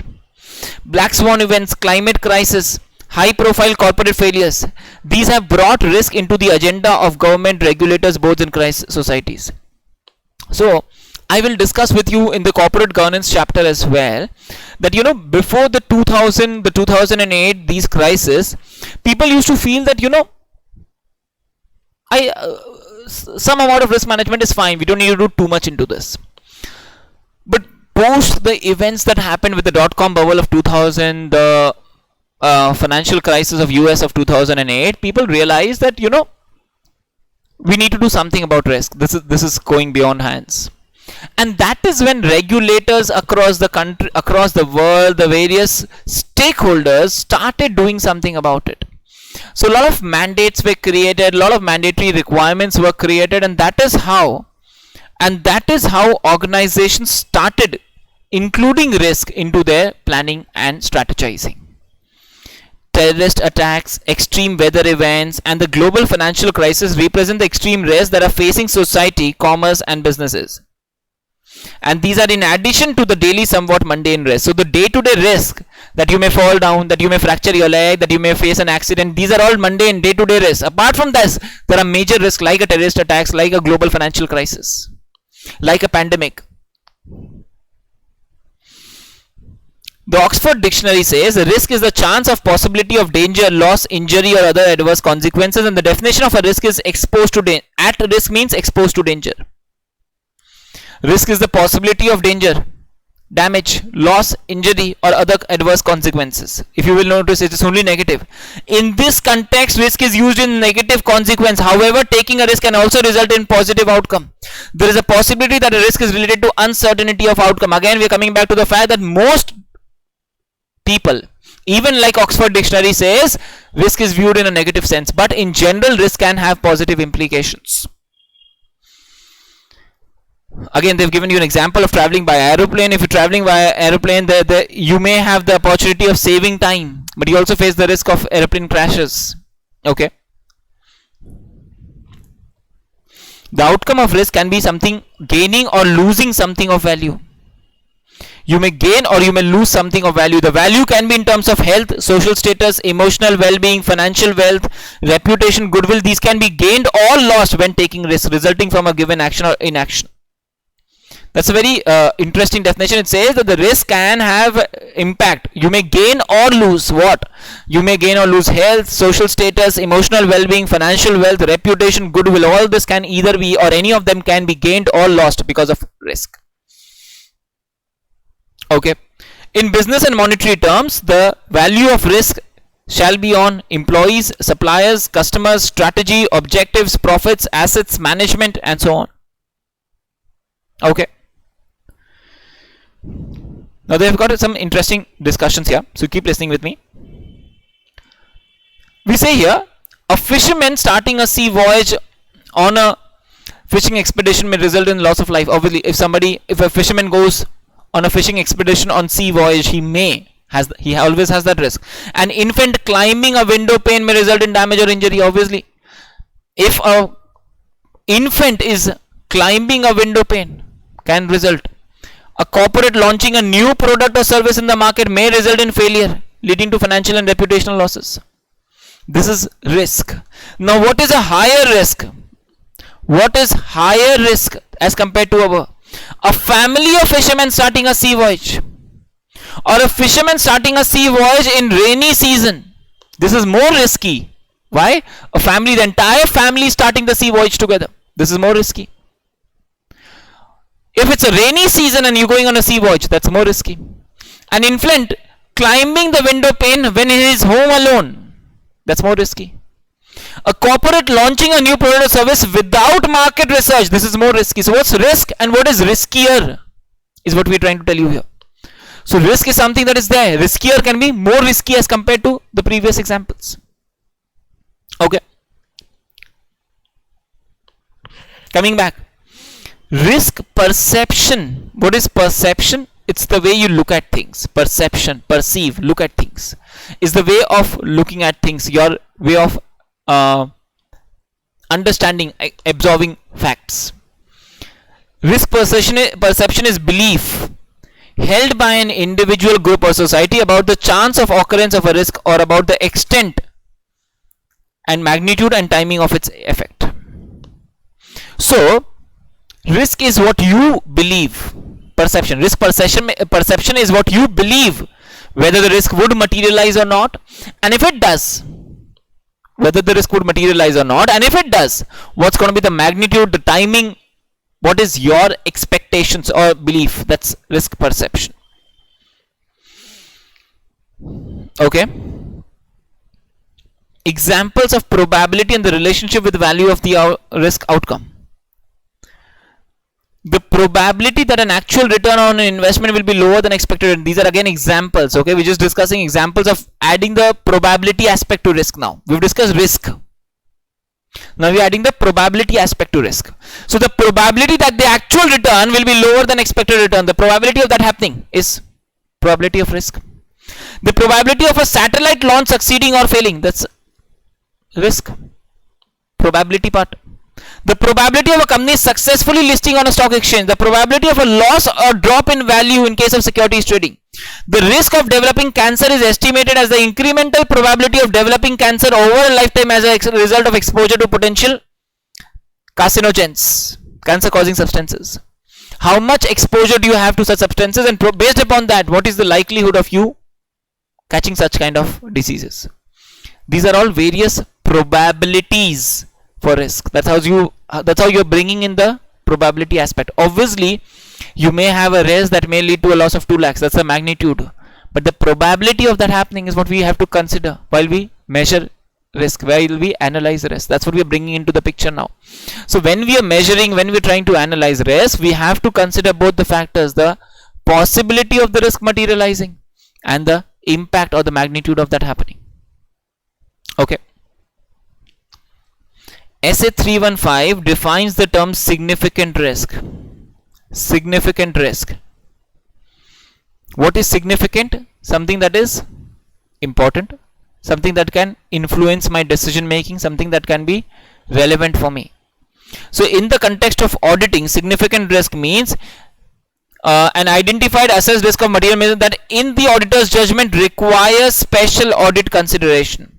Black swan events, climate crisis, high profile corporate failures. These have brought risk into the agenda of government, regulators, boards and societies. So I will discuss with you in the corporate governance chapter as well that, you know, before the 2008 these crises, people used to feel that, you know, some amount of risk management is fine, we don't need to do too much into this. But post the events that happened with the dot-com bubble of 2000, the financial crisis of US of 2008, people realized that, you know, we need to do something about risk. This is going beyond hands. And that is when regulators across the country, across the world, the various stakeholders started doing something about it. So a lot of mandates were created, a lot of mandatory requirements were created, and that is how organizations started including risk into their planning and strategizing. Terrorist attacks, extreme weather events, and the global financial crisis represent the extreme risks that are facing society, commerce, and businesses. And these are in addition to the daily somewhat mundane risk. So the day-to-day risk that you may fall down, that you may fracture your leg, that you may face an accident, these are all mundane day-to-day risks. Apart from this, there are major risks like a terrorist attacks, like a global financial crisis, like a pandemic. The Oxford Dictionary says risk is the chance of possibility of danger, loss, injury or other adverse consequences, and the definition of a risk is exposed to at risk means exposed to danger. Risk is the possibility of danger, damage, loss, injury or other adverse consequences. If you will notice, it is only negative. In this context, risk is used in negative consequence. However, taking a risk can also result in positive outcome. There is a possibility that a risk is related to uncertainty of outcome. Again, we are coming back to the fact that most people, even like Oxford Dictionary says, risk is viewed in a negative sense, but in general risk can have positive implications. Again, they've given you an example of traveling by aeroplane. If you're traveling by aeroplane, you may have the opportunity of saving time, but you also face the risk of aeroplane crashes. Okay. The outcome of risk can be something gaining or losing something of value. You may gain or you may lose something of value. The value can be in terms of health, social status, emotional well-being, financial wealth, reputation, goodwill. These can be gained or lost when taking risk resulting from a given action or inaction. That's a very interesting definition. It says that the risk can have impact. You may gain or lose what? You may gain or lose health, social status, emotional well-being, financial wealth, reputation, goodwill. All this can either be, or any of them can be gained or lost because of risk. Okay. In business and monetary terms, the value of risk shall be on employees, suppliers, customers, strategy, objectives, profits, assets, management, and so on. Okay. Now they have got some interesting discussions here, so keep listening with me. We say here, a fisherman starting a sea voyage on a fishing expedition may result in loss of life. Obviously, if a fisherman goes on a fishing expedition on sea voyage, he always has that risk. An infant climbing a window pane may result in damage or injury. Obviously, if a infant is climbing a window pane, can result. A corporate launching a new product or service in the market may result in failure, leading to financial and reputational losses. This is risk. Now, what is a higher risk? What is higher risk as compared to a family of fishermen starting a sea voyage, or a fisherman starting a sea voyage in rainy season? This is more risky. Why? The entire family starting the sea voyage together. This is more risky. If it's a rainy season and you're going on a sea voyage, that's more risky. An infant climbing the window pane when he is home alone, that's more risky. A corporate launching a new product or service without market research, this is more risky. So what's risk and what is riskier is what we're trying to tell you here. So risk is something that is there. Riskier can be more risky as compared to the previous examples. Okay. Coming back. Risk perception. What is perception? It's the way you look at things. Perception, perceive, look at things. Is the way of looking at things, your way of understanding, absorbing facts. Risk perception is belief held by an individual, group, or society about the chance of occurrence of a risk or about the extent and magnitude and timing of its effect. So, risk is what you believe. Perception. Risk perception is what you believe, whether the risk would materialize or not, and if it does, whether the risk would materialize or not, and if it does, what's going to be the magnitude, the timing, what is your expectations or belief. That's risk perception. Okay. Examples of probability and the relationship with the value of the risk outcome. The probability that an actual return on an investment will be lower than expected. These are again examples. Okay, we're just discussing examples of adding the probability aspect to risk. Now we've discussed risk. Now we're adding the probability aspect to risk. So the probability that the actual return will be lower than expected return, the probability of that happening is probability of risk. The probability of a satellite launch succeeding or failing, that's risk. Probability part. The probability of a company successfully listing on a stock exchange, the probability of a loss or drop in value in case of securities trading. The risk of developing cancer is estimated as the incremental probability of developing cancer over a lifetime as a result of exposure to potential carcinogens, cancer causing substances. How much exposure do you have to such substances, and based upon that, what is the likelihood of you catching such kind of diseases? These are all various probabilities for risk. That's how you're bringing in the probability aspect. Obviously, you may have a risk that may lead to a loss of 2 lakhs. That's the magnitude. But the probability of that happening is what we have to consider while we measure risk, while we analyze risk. That's what we are bringing into the picture now. So when we are measuring, when we're trying to analyze risk, we have to consider both the factors, the possibility of the risk materializing and the impact or the magnitude of that happening. Okay. SA 315 defines the term significant risk. significant risk. What is significant? Something that is important, something that can influence my decision making, something that can be relevant for me. So in the context of auditing, significant risk means an identified assessed risk of material measure that in the auditor's judgment requires special audit consideration.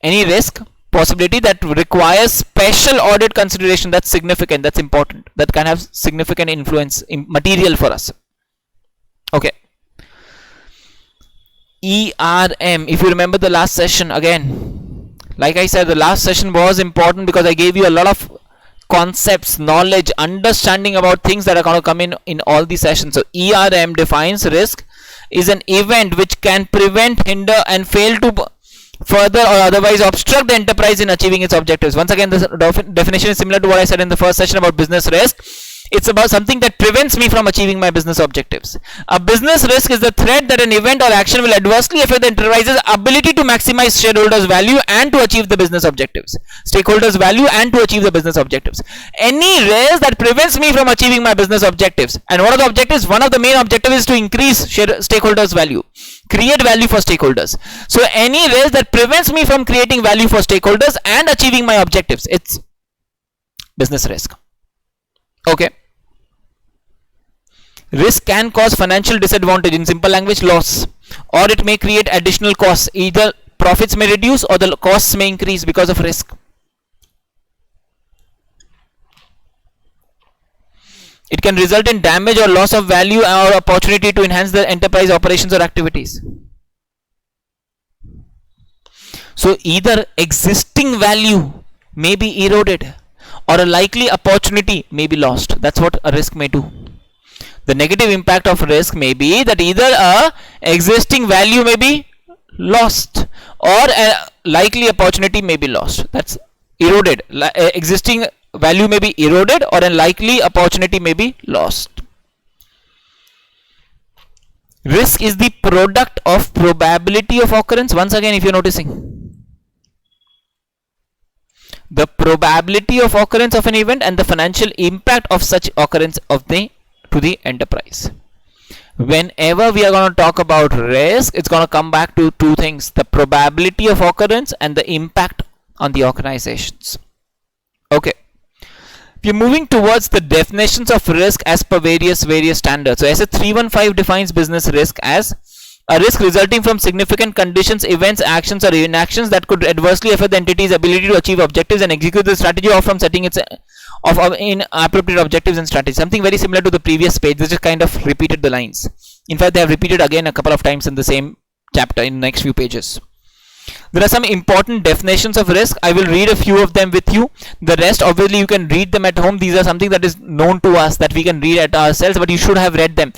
Any risk possibility that requires special audit consideration, that's significant, that's important, that can have significant influence in material for us. Okay. ERM, if you remember the last session, again, like I said, the last session was important because I gave you a lot of concepts, knowledge, understanding about things that are going to come in all these sessions. So ERM defines risk is an event which can prevent, hinder and fail to further or otherwise obstruct the enterprise in achieving its objectives. Once again, this definition is similar to what I said in the first session about business risk. It's about something that prevents me from achieving my business objectives. A business risk is the threat that an event or action will adversely affect the enterprise's ability to maximize shareholders' value and to achieve the business objectives. Stakeholders' value and to achieve the business objectives. Any risk that prevents me from achieving my business objectives. And what are the objectives? One of the main objectives is to increase stakeholders' value. Create value for stakeholders. So any risk that prevents me from creating value for stakeholders and achieving my objectives, it's business risk. Okay. Risk can cause financial disadvantage, in simple language, loss, or it may create additional costs. Either profits may reduce or the costs may increase because of risk. It can result in damage or loss of value or opportunity to enhance the enterprise operations or activities. So either existing value may be eroded or a likely opportunity may be lost. That's what a risk may do. The negative impact of risk may be that either a existing value may be lost or a likely opportunity may be lost. That's eroded. Existing value may be eroded or a likely opportunity may be lost. Risk is the product of probability of occurrence. Once again, if you're noticing, the probability of occurrence of an event and the financial impact of such occurrence of to the enterprise. Whenever we are going to talk about risk, it's going to come back to two things: the probability of occurrence and the impact on the organizations. Okay. We're moving towards the definitions of risk as per various standards. So SA 315 defines business risk as a risk resulting from significant conditions, events, actions or inactions that could adversely affect the entity's ability to achieve objectives and execute the strategy, or from setting its of inappropriate objectives and strategies. Something very similar to the previous page. They just kind of repeated the lines. In fact, they have repeated again a couple of times in the same chapter in the next few pages. There are some important definitions of risk. I will read a few of them with you. The rest, obviously, you can read them at home. These are something that is known to us, that we can read at ourselves, but you should have read them.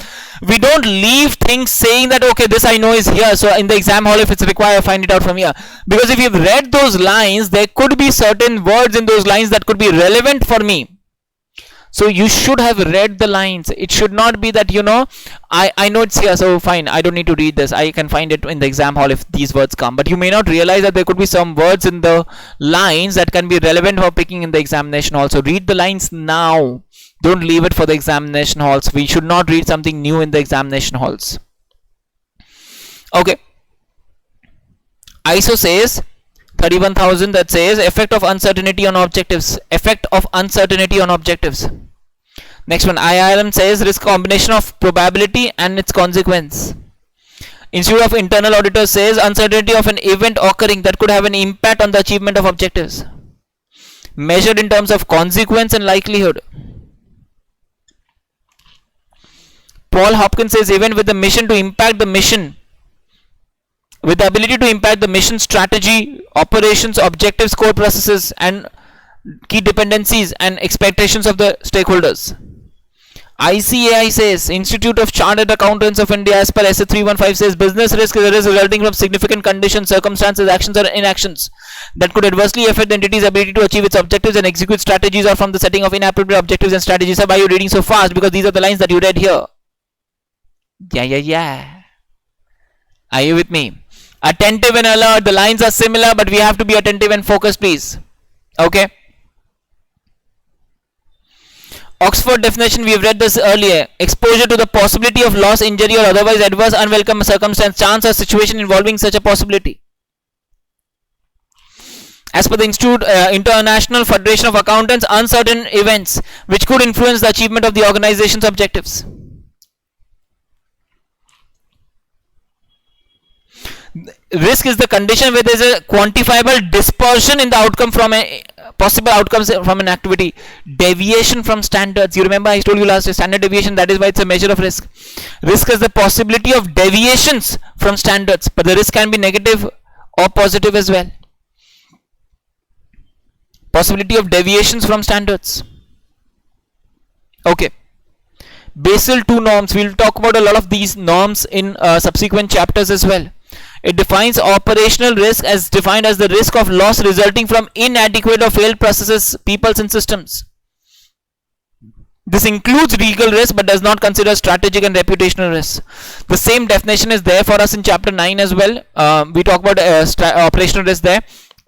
We don't leave things saying that, okay, this I know is here, so in the exam hall, if it's required, I find it out from here. Because if you've read those lines, there could be certain words in those lines that could be relevant for me. So you should have read the lines. It should not be that, I know it's here, so fine, I don't need to read this. I can find it in the exam hall if these words come. But you may not realize that there could be some words in the lines that can be relevant for picking in the examination hall. So read the lines now. Don't leave it for the examination halls. We should not read something new in the examination halls. Okay. ISO says 31,000, that says effect of uncertainty on objectives. Effect of uncertainty on objectives. Next one, IRM says risk combination of probability and its consequence. Institute of Internal Auditors says uncertainty of an event occurring that could have an impact on the achievement of objectives, measured in terms of consequence and likelihood. Paul Hopkins says event with the mission to impact the mission, with the ability to impact the mission, strategy, operations, objectives, core processes and key dependencies and expectations of the stakeholders. ICAI says, Institute of Chartered Accountants of India, as per SA 315, says business risk is a risk resulting from significant conditions, circumstances, actions or inactions that could adversely affect the entity's ability to achieve its objectives and execute strategies, or from the setting of inappropriate objectives and strategies. So why are you reading so fast? Because these are the lines that you read here. Yeah. Are you with me? Attentive and alert. The lines are similar, but we have to be attentive and focused, please. Okay. Oxford definition, we have read this earlier. Exposure to the possibility of loss, injury, or otherwise adverse, unwelcome circumstance, chance, or situation involving such a possibility. As per the International Federation of Accountants, uncertain events which could influence the achievement of the organization's objectives. Risk is the condition where there is a quantifiable dispersion in the outcome from a possible outcomes from an activity. Deviation from standards. You remember I told you last standard deviation, that is why it's a measure of risk. Risk is the possibility of deviations from standards, but the risk can be negative or positive as well. Possibility of deviations from standards. Okay. Basel II norms. We'll talk about a lot of these norms in subsequent chapters as well. It defines operational risk as defined as the risk of loss resulting from inadequate or failed processes, peoples, and systems. This includes legal risk but does not consider strategic and reputational risk. The same definition is there for us in chapter 9 as well. We talk about operational risk there.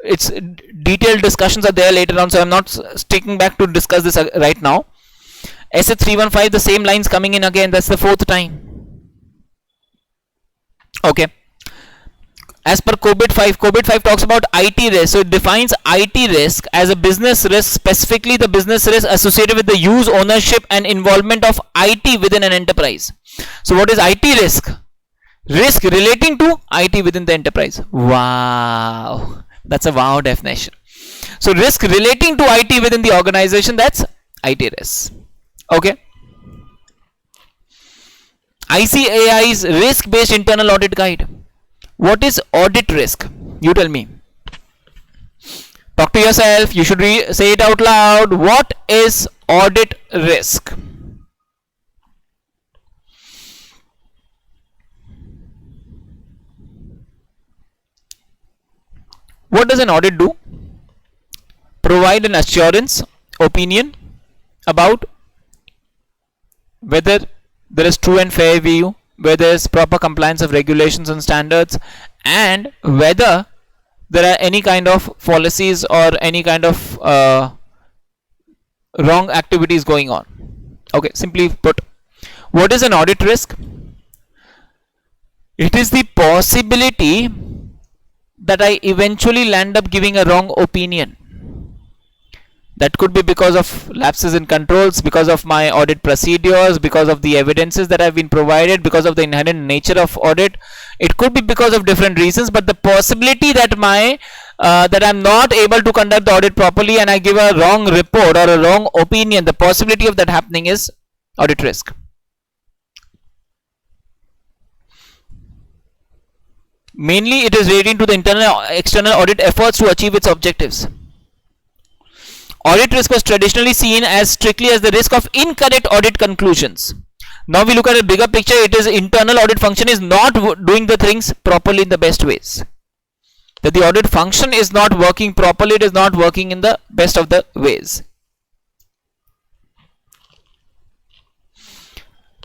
Its detailed discussions are there later on, so I'm not sticking back to discuss this right now. SA 315, the same lines coming in again. That's the fourth time. Okay. As per COBIT 5 talks about IT risk. So it defines IT risk as a business risk, specifically the business risk associated with the use, ownership, and involvement of IT within an enterprise. So what is IT risk? Risk relating to IT within the enterprise. Wow, that's a wow definition. So risk relating to IT within the organization, that's IT risk. Okay. ICAI's risk-based internal audit guide. What is audit risk? You tell me. Talk to yourself. You should say it out loud. What is audit risk? What does an audit do? Provide an assurance, opinion about whether there is true and fair view, whether there is proper compliance of regulations and standards, and whether there are any kind of policies or any kind of wrong activities going on. Okay, simply put, what is an audit risk? It is the possibility that I eventually land up giving a wrong opinion. That could be because of lapses in controls, because of my audit procedures, because of the evidences that have been provided, because of the inherent nature of audit. It could be because of different reasons, but the possibility that that I'm not able to conduct the audit properly and I give a wrong report or a wrong opinion, the possibility of that happening is audit risk. Mainly it is relating to the internal external audit efforts to achieve its objectives. Audit risk was traditionally seen as strictly as the risk of incorrect audit conclusions. Now we look at a bigger picture. It is internal audit function is not doing the things properly in the best ways. That the audit function is not working properly, it is not working in the best of the ways.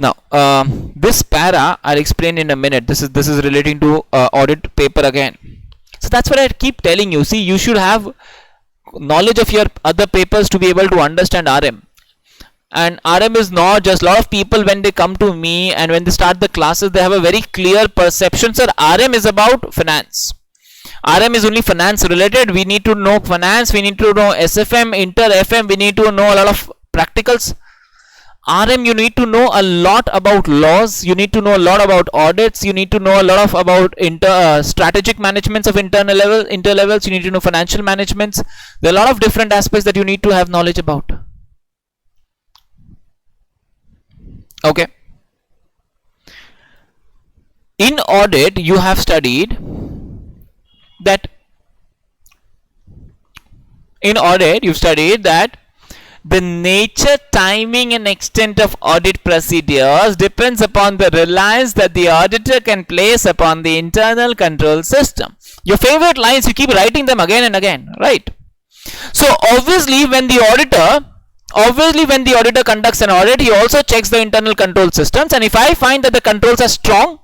Now this para I'll explain in a minute. This is relating to audit paper again. So that's what I keep telling you. See, you should have knowledge of your other papers to be able to understand RM. And RM is not just, a lot of people when they come to me and when they start the classes, they have a very clear perception. Sir, RM is about finance. RM is only finance related. We need to know finance, we need to know SFM, Inter FM, we need to know a lot of practicals. RM, you need to know a lot about laws, you need to know a lot about audits, you need to know a lot about strategic managements of inter levels, you need to know financial managements. There are a lot of different aspects that you need to have knowledge about. Okay. In audit, you have studied that the nature, timing, and extent of audit procedures depends upon the reliance that the auditor can place upon the internal control system. Your favorite lines, you keep writing them again and again, right? So obviously when the auditor conducts an audit, he also checks the internal control systems, and if I find that the controls are strong,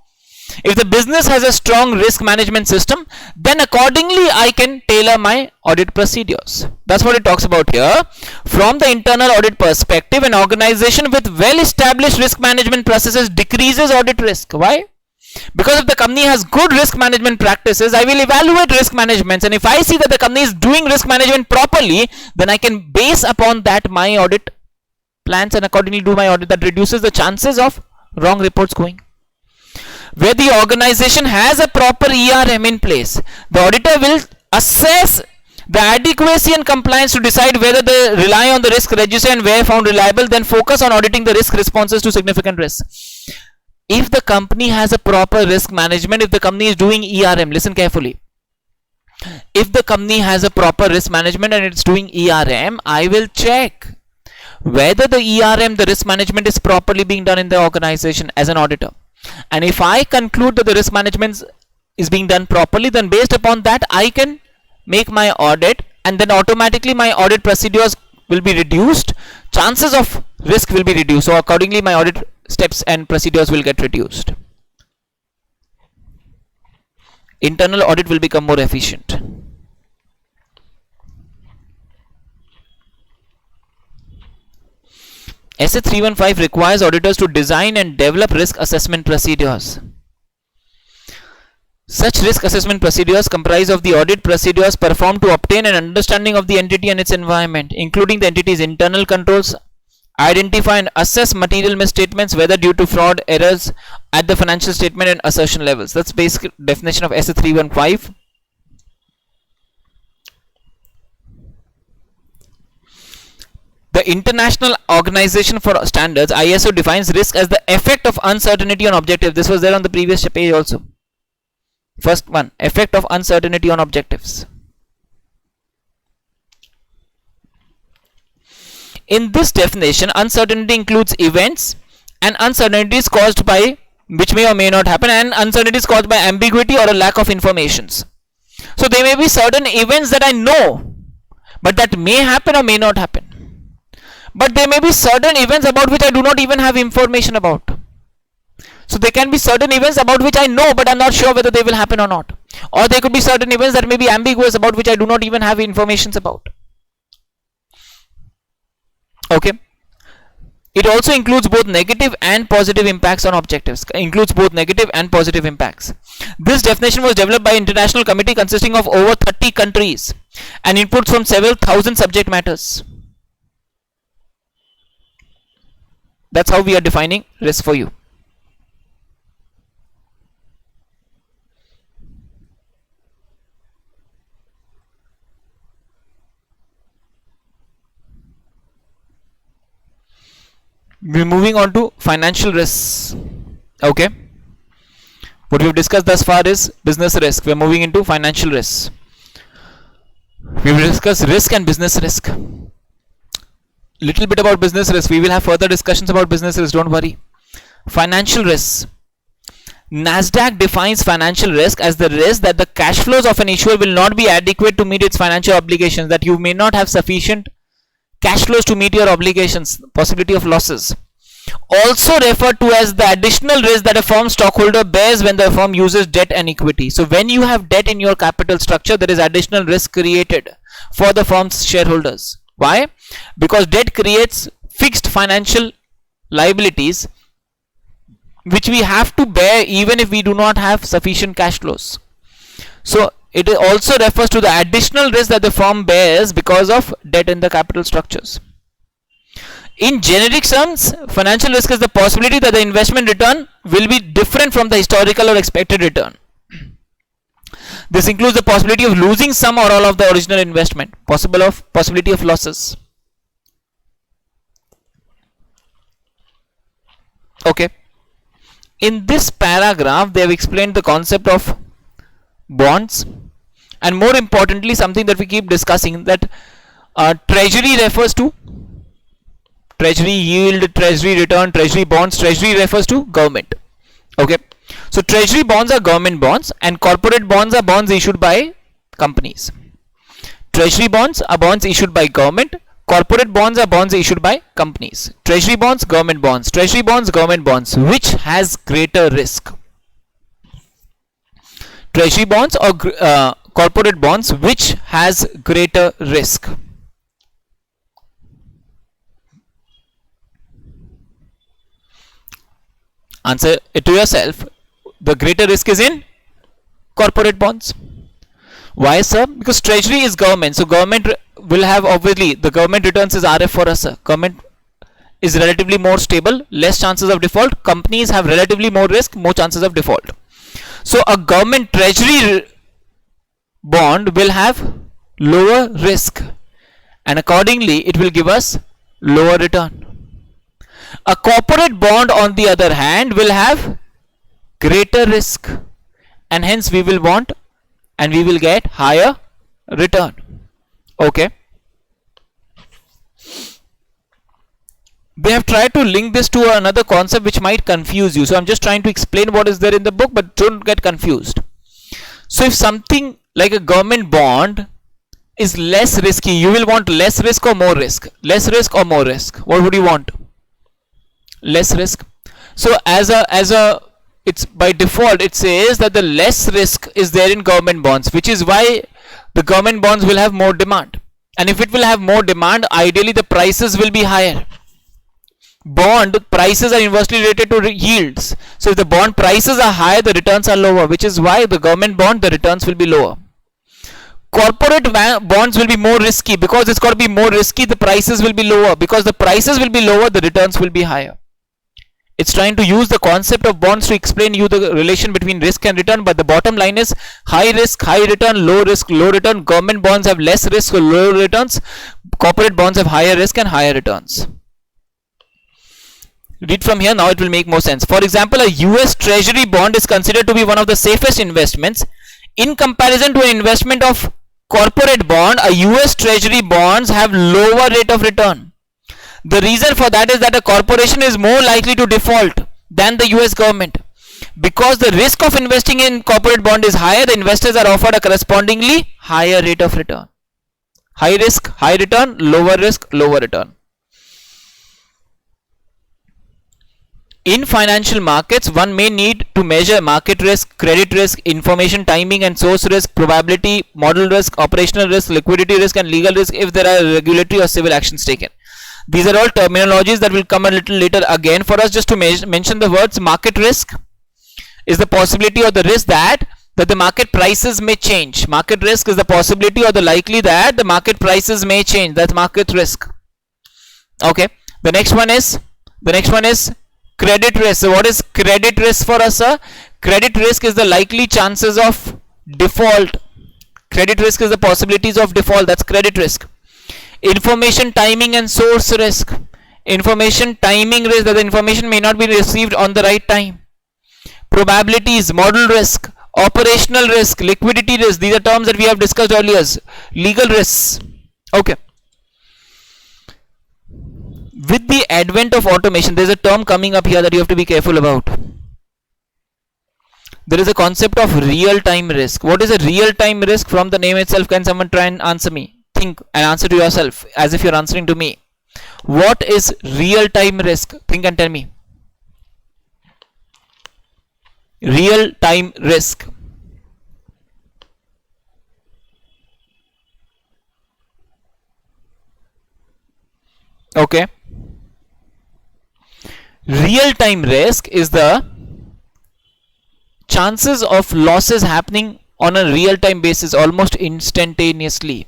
If the business has a strong risk management system, then accordingly I can tailor my audit procedures. That's what it talks about here. From the internal audit perspective, an organization with well established risk management processes decreases audit risk. Why? Because if the company has good risk management practices, I will evaluate risk management, and if I see that the company is doing risk management properly, then I can base upon that my audit plans and accordingly do my audit. That reduces the chances of wrong reports going. Where the organization has a proper ERM in place, the auditor will assess the adequacy and compliance to decide whether they rely on the risk register, and where found reliable, then focus on auditing the risk responses to significant risks. If the company has a proper risk management, if the company is doing ERM, listen carefully. If the company has a proper risk management and it's doing ERM, I will check whether the ERM, the risk management, is properly being done in the organization as an auditor. And if I conclude that the risk management is being done properly, then based upon that I can make my audit, and then automatically my audit procedures will be reduced, chances of risk will be reduced, so accordingly my audit steps and procedures will get reduced. Internal audit will become more efficient. SA 315 requires auditors to design and develop risk assessment procedures. Such risk assessment procedures comprise of the audit procedures performed to obtain an understanding of the entity and its environment, including the entity's internal controls, identify and assess material misstatements, whether due to fraud, errors at the financial statement and assertion levels. That's basic definition of SA 315. The International Organization for Standards, ISO, defines risk as the effect of uncertainty on objective. This was there on the previous page also. First one, effect of uncertainty on objectives. In this definition, uncertainty includes events and uncertainties caused by which may or may not happen, and uncertainties caused by ambiguity or a lack of informations. So there may be certain events that I know, but that may happen or may not happen. But there may be certain events about which I do not even have information about. So there can be certain events about which I know, but I'm not sure whether they will happen or not. Or there could be certain events that may be ambiguous, about which I do not even have information about. Okay. It also includes both negative and positive impacts on objectives. Includes both negative and positive impacts. This definition was developed by an international committee consisting of over 30 countries and inputs from several thousand subject matters. That's how we are defining risk for you. We're moving on to financial risks. Okay. What we've discussed thus far is business risk. We're moving into financial risks. We've discussed risk and business risk. Little bit about business risk. We will have further discussions about business risk. Don't worry. Financial risks. NASDAQ defines financial risk as the risk that the cash flows of an issuer will not be adequate to meet its financial obligations. That you may not have sufficient cash flows to meet your obligations. Possibility of losses. Also referred to as the additional risk that a firm stockholder bears when the firm uses debt and equity. So when you have debt in your capital structure, there is additional risk created for the firm's shareholders. Why? Because debt creates fixed financial liabilities which we have to bear even if we do not have sufficient cash flows. So it also refers to the additional risk that the firm bears because of debt in the capital structures. In generic terms, financial risk is the possibility that the investment return will be different from the historical or expected return. This includes the possibility of losing some or all of the original investment, possibility of losses. Okay. In this paragraph, they have explained the concept of bonds, and more importantly, something that we keep discussing, that treasury refers to treasury yield, treasury return, treasury bonds. Treasury refers to government. Okay. So treasury bonds are government bonds and corporate bonds are bonds issued by companies. Treasury bonds are bonds issued by government. Corporate bonds are bonds issued by companies. Treasury bonds, government bonds. Treasury bonds, government bonds. Which has greater risk? treasury bonds or corporate bonds, which has greater risk? Answer it to yourself. The greater risk is in corporate bonds. Why, sir? Because treasury is government, so government will have, obviously the government returns is RF for us, sir. Government is relatively more stable, less chances of default. Companies have relatively more risk, more chances of default. So a government treasury bond will have lower risk, and accordingly it will give us lower return. A corporate bond, on the other hand, will have greater risk, and hence we will want and we will get higher return. Okay. They have tried to link this to another concept which might confuse you. So I'm just trying to explain what is there in the book, but don't get confused. So if something like a government bond is less risky, you will want less risk or more risk? Less risk or more risk? What would you want? Less risk. So it's by default it says that the less risk is there in government bonds, which is why the government bonds will have more demand. And if it will have more demand, ideally the prices will be higher. Bond prices are inversely related to yields. So if the bond prices are high, the returns are lower, which is why the government bond, the returns will be lower. Corporate bonds will be more risky. Because it's got to be more risky, the prices will be lower. Because the prices will be lower, the returns will be higher. It's trying to use the concept of bonds to explain you the relation between risk and return, but the bottom line is high risk, high return, low risk, low return. Government bonds have less risk or low returns. Corporate bonds have higher risk and higher returns. Read from here, now it will make more sense. For example, a US Treasury bond is considered to be one of the safest investments. In comparison to an investment of corporate bond, a US Treasury bonds have lower rate of return. The reason for that is that a corporation is more likely to default than the US government. Because the risk of investing in corporate bond is higher, the investors are offered a correspondingly higher rate of return. High risk, high return, lower risk, lower return. In financial markets, one may need to measure market risk, credit risk, information timing and source risk, probability, model risk, operational risk, liquidity risk and legal risk if there are regulatory or civil actions taken. These are all terminologies that will come a little later. Again, for us just to mention the words, market risk is the possibility or the risk that the market prices may change. Market risk is the possibility or the likely that the market prices may change. That's market risk. Okay. The next one is credit risk. So what is credit risk for us, sir? Credit risk is the likely chances of default. Credit risk is the possibilities of default. That's credit risk. Information timing and source risk. Information timing risk, that the information may not be received on the right time. Probabilities, model risk, operational risk, liquidity risk. These are terms that we have discussed earlier. Legal risks. Okay. With the advent of automation, there is a term coming up here that you have to be careful about. There is a concept of real-time risk. What is a real-time risk? From the name itself, can someone try and answer me? Think and answer to yourself as if you're answering to me. What is real-time risk? Think and tell me. Real-time risk. Okay. Real-time risk is the chances of losses happening on a real-time basis, almost instantaneously.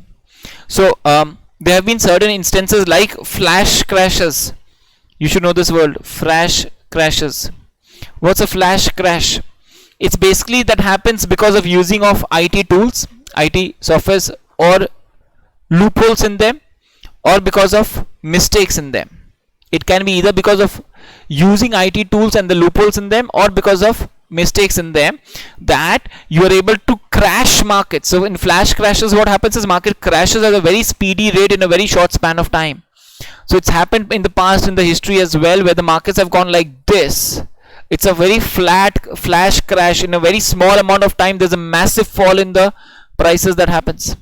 So there have been certain instances like flash crashes. You should know this word, flash crashes. What's a flash crash? It's basically that happens because of using of IT tools, IT softwares, or loopholes in them, or because of mistakes in them. It can be either because of using IT tools and the loopholes in them, or because of mistakes in them, that you are able to crash markets. So in flash crashes, what happens is market crashes at a very speedy rate in a very short span of time. So it's happened in the past, in the history as well, where the markets have gone like this. It's a very flat flash crash. In a very small amount of time, there's a massive fall in the prices that happens.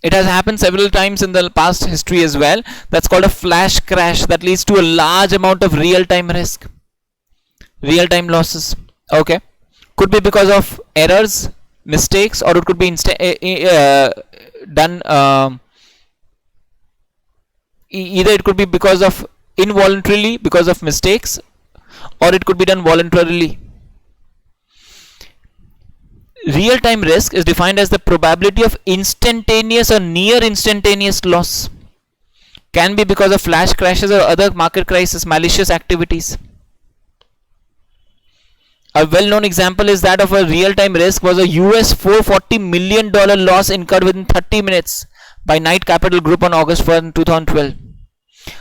It has happened several times in the past history as well. That's called a flash crash. That leads to a large amount of real-time risk, real-time losses. Okay. Could be because of errors, mistakes, or it could be done either it could be because of involuntarily, because of mistakes, or it could be done voluntarily. Real time risk is defined as the probability of instantaneous or near instantaneous loss. Can be because of flash crashes or other market crisis, malicious activities. A well known example is that of a real time risk was a US $440 million loss incurred within 30 minutes by Knight Capital Group on August 1, 2012.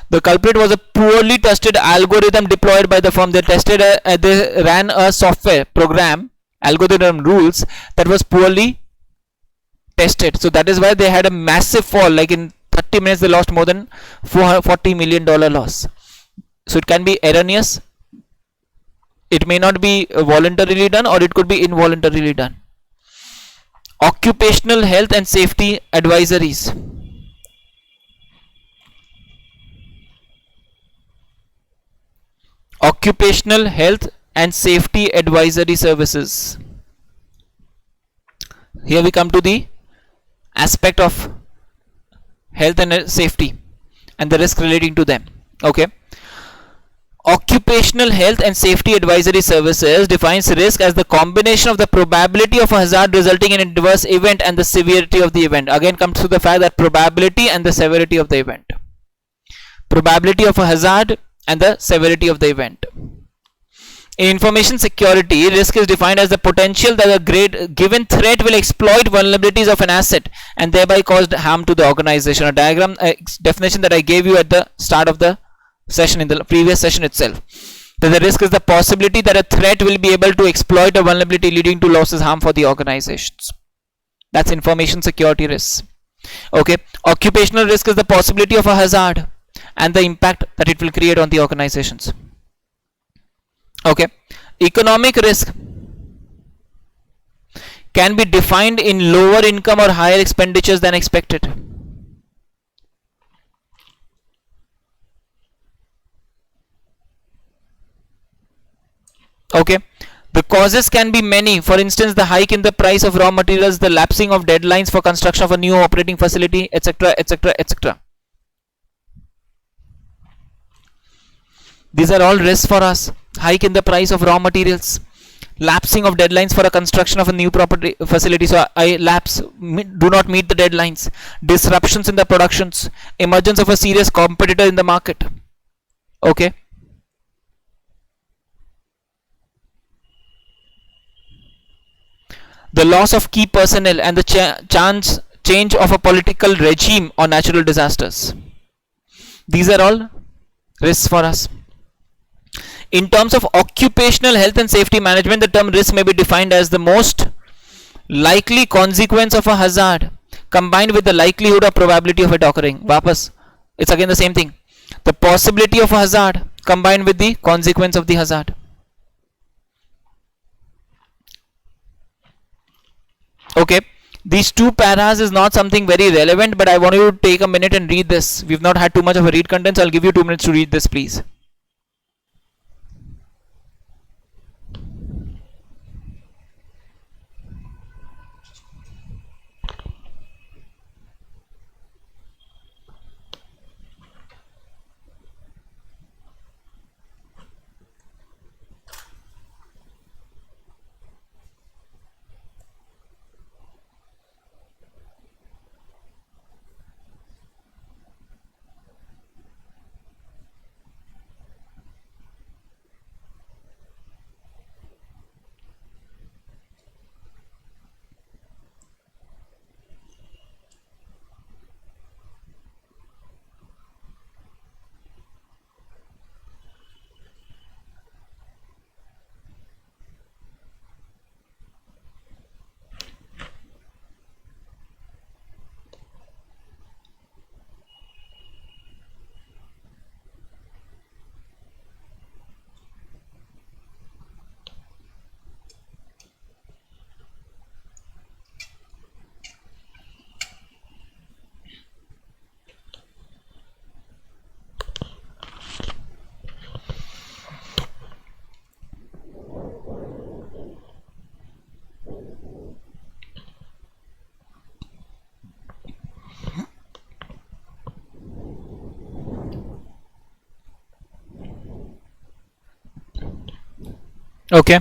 The culprit was a poorly tested algorithm deployed by the firm. They ran a software program, algorithm rules, that was poorly tested. So that is why they had a massive fall. Like in 30 minutes, they lost more than $440 million loss. So it can be erroneous. It may not be voluntarily done, or it could be involuntarily done. Occupational health and safety advisories. Occupational health and safety advisory services. Here we come to the aspect of health and safety and the risk relating to them. Okay. Occupational health and safety advisory services defines risk as the combination of the probability of a hazard resulting in an adverse event and the severity of the event. Again comes to the fact that probability and the severity of the event. Probability of a hazard and the severity of the event. In information security, risk is defined as the potential that a given threat will exploit vulnerabilities of an asset and thereby cause harm to the organization. A definition that I gave you at the start of the session, in the previous session itself. That the risk is the possibility that a threat will be able to exploit a vulnerability leading to losses, harm for the organizations. That's information security risk. Okay. Occupational risk is the possibility of a hazard and the impact that it will create on the organizations. Okay. Economic risk can be defined in lower income or higher expenditures than expected. Okay. The causes can be many. For instance, the hike in the price of raw materials, the lapsing of deadlines for construction of a new operating facility, etc., etc., etc. These are all risks for us. Hike in the price of raw materials, lapsing of deadlines for a construction of a new property facility. So I lapse, do not meet the deadlines. Disruptions in the productions, emergence of a serious competitor in the market. Okay. The loss of key personnel and the change of a political regime or natural disasters. These are all risks for us. In terms of occupational health and safety management, the term risk may be defined as the most likely consequence of a hazard combined with the likelihood or probability of it occurring. Vapas, it's again the same thing. The possibility of a hazard combined with the consequence of the hazard. Okay, these two paras is not something very relevant, but I want you to take a minute and read this. We've not had too much of a read content, so I'll give you 2 minutes to read this, please. Okay.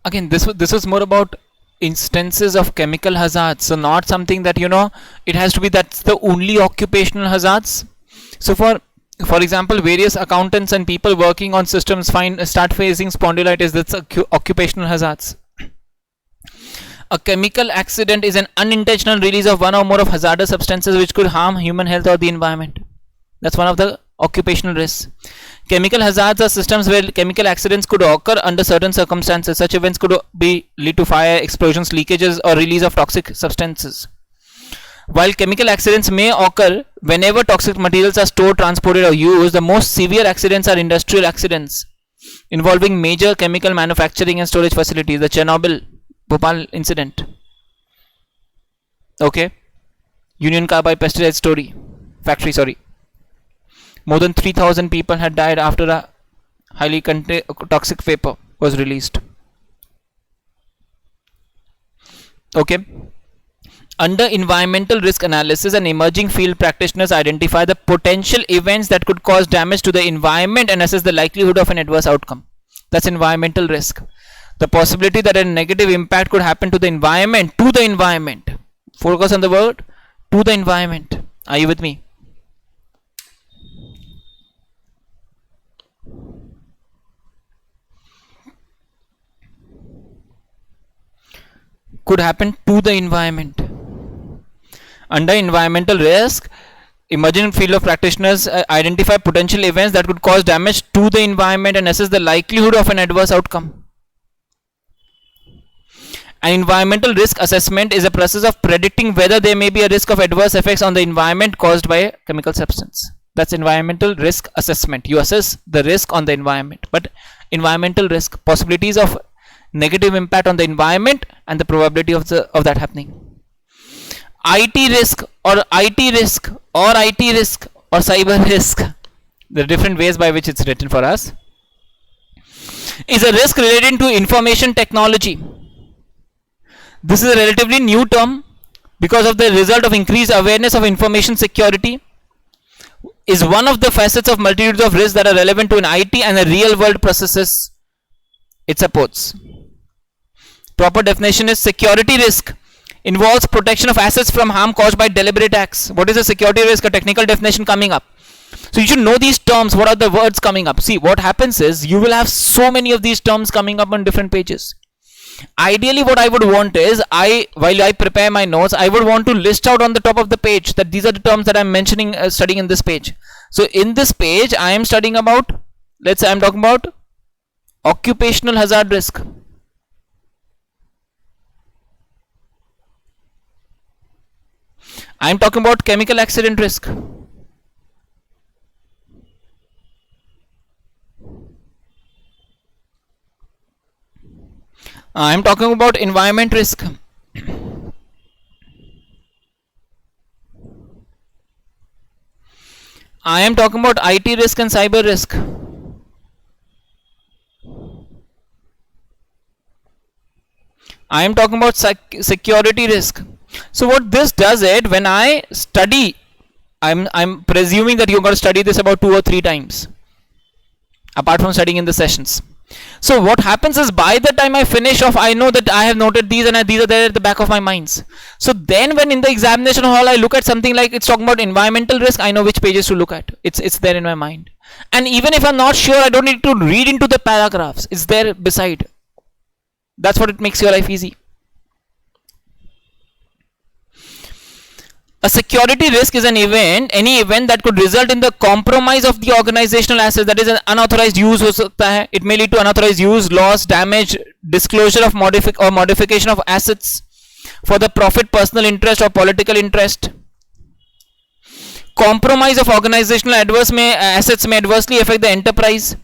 Again, this was more about instances of chemical hazards, so not something that it has to be that's the only occupational hazards. So for example, various accountants and people working on systems start facing spondylitis. That's occupational hazards. A chemical accident is an unintentional release of one or more of hazardous substances which could harm human health or the environment. That's one of the occupational risks. Chemical hazards are systems where chemical accidents could occur under certain circumstances. Such events could lead to fire, explosions, leakages, or release of toxic substances. While chemical accidents may occur whenever toxic materials are stored, transported, or used, the most severe accidents are industrial accidents involving major chemical manufacturing and storage facilities. The Chernobyl Bhopal incident. Okay. Union Carbide pesticide factory. More than 3,000 people had died after a highly toxic vapor was released. Okay. Under environmental risk analysis, an emerging field practitioners identify the potential events that could cause damage to the environment and assess the likelihood of an adverse outcome. That's environmental risk. The possibility that a negative impact could happen to the environment. Focus on the word to the environment. Are you with me? Could happen to the environment. Under environmental risk, emerging field of practitioners identify potential events that could cause damage to the environment and assess the likelihood of an adverse outcome. An environmental risk assessment is a process of predicting whether there may be a risk of adverse effects on the environment caused by a chemical substance. That's environmental risk assessment. You assess the risk on the environment, but environmental risk, possibilities of negative impact on the environment and the probability of that happening. IT risk or cyber risk, the different ways by which it's written for us, is a risk related to information technology. This is a relatively new term because of the result of increased awareness of information security, is one of the facets of multitudes of risks that are relevant to an IT and the real world processes it supports. Proper definition is security risk involves protection of assets from harm caused by deliberate acts. What is a security risk? A technical definition coming up. So you should know these terms. What are the words coming up? See, what happens is you will have so many of these terms coming up on different pages. Ideally, what I would want is, while I prepare my notes, I would want to list out on the top of the page that these are the terms that I'm mentioning, studying in this page. So in this page, I am studying about, let's say I'm talking about occupational hazard risk. I am talking about chemical accident risk. I am talking about environment risk. I am talking about IT risk and cyber risk. I am talking about security risk. So what this does it, when I study, I'm presuming that you're going to study this about 2 or 3 times apart from studying in the sessions. So what happens is, by the time I finish off, I know that I have noted these and these are there at the back of my minds. So then when in the examination hall I look at something like it's talking about environmental risk, I know which pages to look at. It's there in my mind. And even if I'm not sure, I don't need to read into the paragraphs. It's there beside. That's what it makes your life easy. A security risk is any event that could result in the compromise of the organizational assets, that is an unauthorized use ho sakta hai. It may lead to unauthorized use, loss, damage, disclosure of modification of assets for the profit, personal interest or political interest. Compromise of organizational assets may adversely affect the enterprise.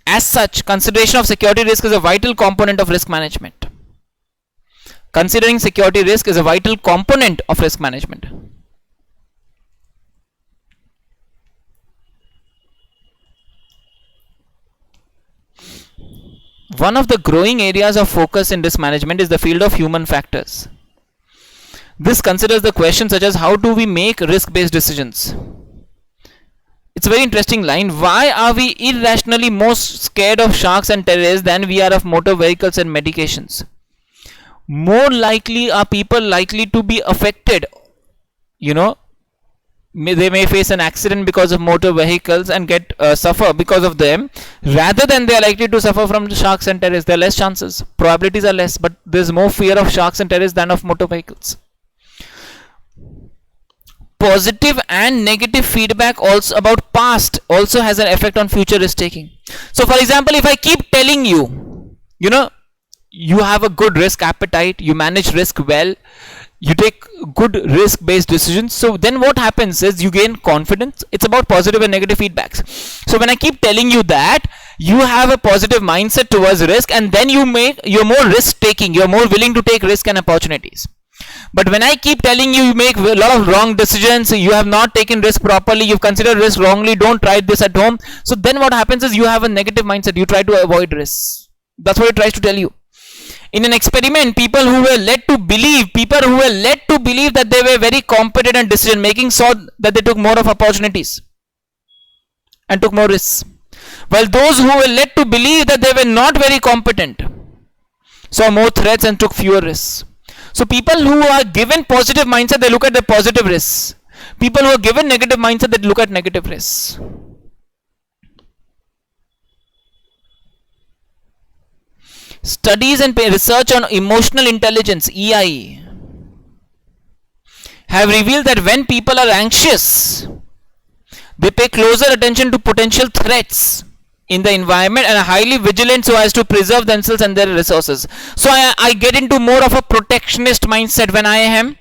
As such, consideration of security risk is a vital component of risk management. Considering security risk is a vital component of risk management. One of the growing areas of focus in risk management is the field of human factors. This considers the questions such as how do we make risk-based decisions? It's a very interesting line. Why are we irrationally more scared of sharks and terrorists than we are of motor vehicles and medications? More likely are people likely to be affected, you know, they may face an accident because of motor vehicles and get suffer because of them, rather than they are likely to suffer from the sharks and terrorists. There are less chances, probabilities are less, but there's more fear of sharks and terrorists than of motor vehicles. Positive and negative feedback also about past also has an effect on future risk taking. So for example, if I keep telling you, you know, you have a good risk appetite, you manage risk well, you take good risk based decisions, so then what happens is you gain confidence. It's about positive and negative feedbacks. So when I keep telling you that you have a positive mindset towards risk, and then you're more risk taking, you're more willing to take risk and opportunities. But when I keep telling you, you make a lot of wrong decisions, you have not taken risk properly, you've considered risk wrongly, don't try this at home, so then what happens is you have a negative mindset, you try to avoid risks. That's what it tries to tell you. In an experiment, people who were led to believe that they were very competent in decision making saw that they took more of opportunities and took more risks, while those who were led to believe that they were not very competent saw more threats and took fewer risks. So people who are given positive mindset, they look at the positive risks. People who are given negative mindset, they look at negative risks. Studies and research on emotional intelligence, EI, have revealed that when people are anxious, they pay closer attention to potential threats in the environment and are highly vigilant so as to preserve themselves and their resources. So I get into more of a protectionist mindset when I am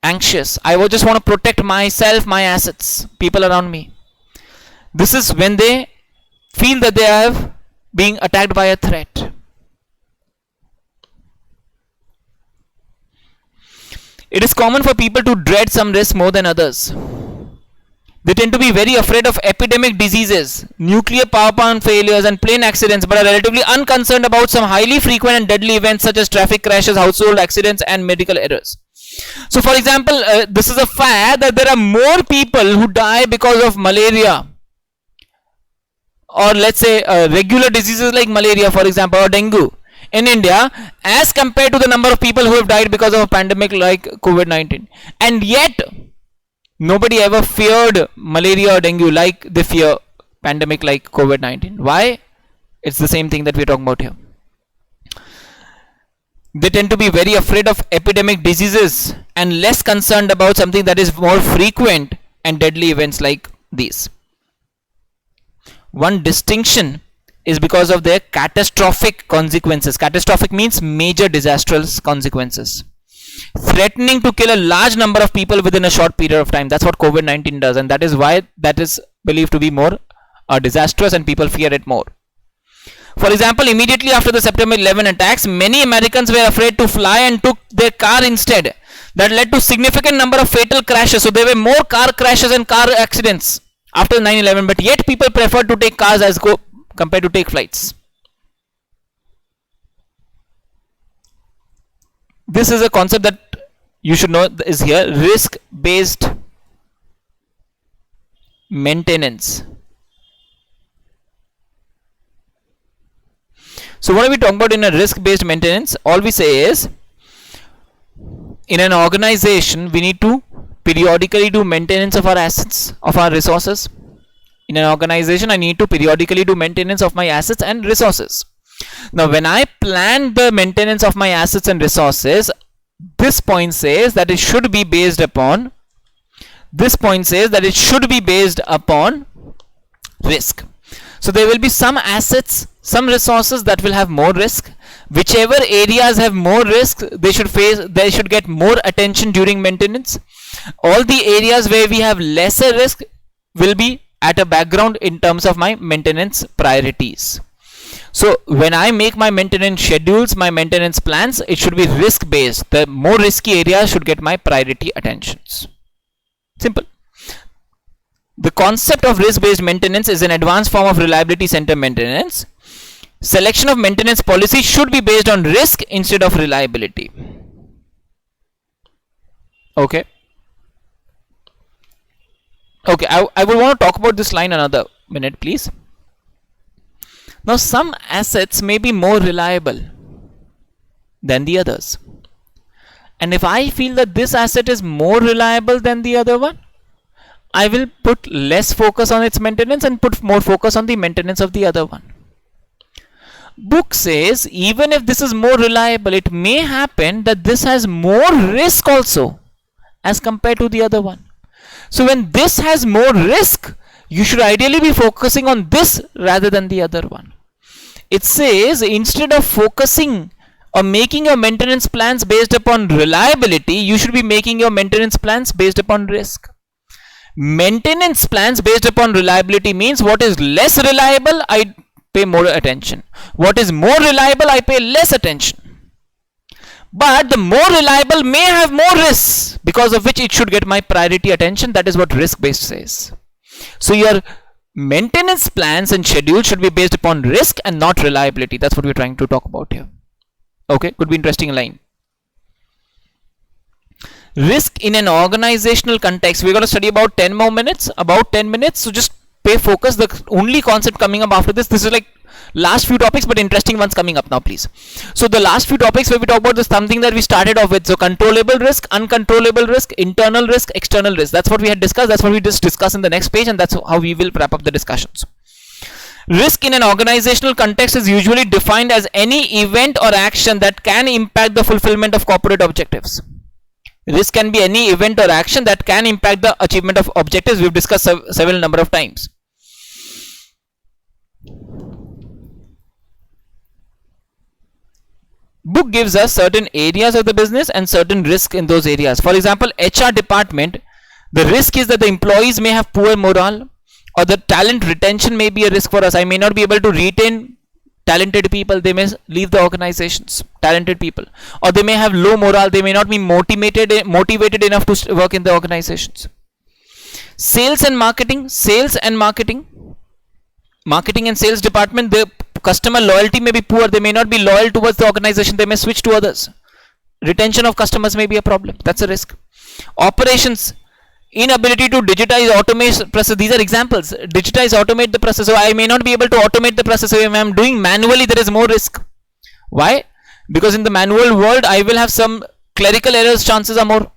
anxious. I would just want to protect myself, my assets, people around me. This is when they feel that they are being attacked by a threat. It is common for people to dread some risk more than others. They tend to be very afraid of epidemic diseases, nuclear power plant failures, and plane accidents, but are relatively unconcerned about some highly frequent and deadly events such as traffic crashes, household accidents, and medical errors. So, for example, this is a fact that there are more people who die because of malaria, or let's say regular diseases like malaria, for example, or dengue in India, as compared to the number of people who have died because of a pandemic like COVID-19. And yet, nobody ever feared malaria or dengue like they fear pandemic like COVID-19. Why? It's the same thing that we're talking about here. They tend to be very afraid of epidemic diseases and less concerned about something that is more frequent and deadly events like these. One distinction is because of their catastrophic consequences. Catastrophic means major disastrous consequences, threatening to kill a large number of people within a short period of time. That's what COVID-19 does, and that is why that is believed to be more disastrous and people fear it more. For example, immediately after the September 11 attacks, many Americans were afraid to fly and took their car instead. That led to significant number of fatal crashes. So there were more car crashes and car accidents after 9/11, but yet people preferred to take cars as compared to take flights. This is a concept that you should know is here: risk based maintenance. So what are we talking about in a risk based maintenance? All we say is, in an organization we need to periodically do maintenance of our assets, of our resources. In an organization I need to periodically do maintenance of my assets and resources. Now when I plan the maintenance of my assets and resources, this point says that it should be based upon risk. So there will be some assets, some resources that will have more risk. Whichever areas have more risk, they should get more attention during maintenance. All the areas where we have lesser risk will be at a background in terms of my maintenance priorities. So when I make my maintenance schedules, my maintenance plans, it should be risk based. The more risky areas should get my priority attentions. Simple. The concept of risk based maintenance is an advanced form of reliability center maintenance. Selection of maintenance policy should be based on risk instead of reliability. Okay. Okay, I would want to talk about this line another minute, please. Now, some assets may be more reliable than the others. And if I feel that this asset is more reliable than the other one, I will put less focus on its maintenance and put more focus on the maintenance of the other one. Book says even if this is more reliable, it may happen that this has more risk also as compared to the other one. So when this has more risk, you should ideally be focusing on this rather than the other one. It says instead of focusing or making your maintenance plans based upon reliability, you should be making your maintenance plans based upon risk. Maintenance plans based upon reliability means what is less reliable, I pay more attention. What is more reliable, I pay less attention. But the more reliable may have more risks, because of which it should get my priority attention. That is what risk based says. So your maintenance plans and schedule should be based upon risk and not reliability. That's what we're trying to talk about here. Okay, could be interesting line. Risk in an organizational context. We're going to study about 10 more minutes, about 10 minutes. So just pay focus. The only concept coming up after this is like last few topics, but interesting ones coming up now, please. So the last few topics where we talk about is something that we started off with. So controllable risk, uncontrollable risk, internal risk, external risk. That's what we had discussed. That's what we just discussed in the next page, and that's how we will wrap up the discussions. Risk in an organizational context is usually defined as any event or action that can impact the fulfillment of corporate objectives. Risk can be any event or action that can impact the achievement of objectives. We've discussed several number of times. Book gives us certain areas of the business and certain risk in those areas. For example, HR department, the risk is that the employees may have poor morale, or the talent retention may be a risk for us. I may not be able to retain talented people. They may leave the organizations, talented people, or they may have low morale. They may not be motivated enough to work in the organizations. Sales and marketing, marketing and sales department, the customer loyalty may be poor. They may not be loyal towards the organization. They may switch to others. Retention of customers may be a problem. That's a risk. Operations, inability to digitize, automate process. These are examples. Digitize, automate the process. So I may not be able to automate the process. So if I am doing manually, there is more risk. Why? Because in the manual world, I will have some clerical errors. Chances are more.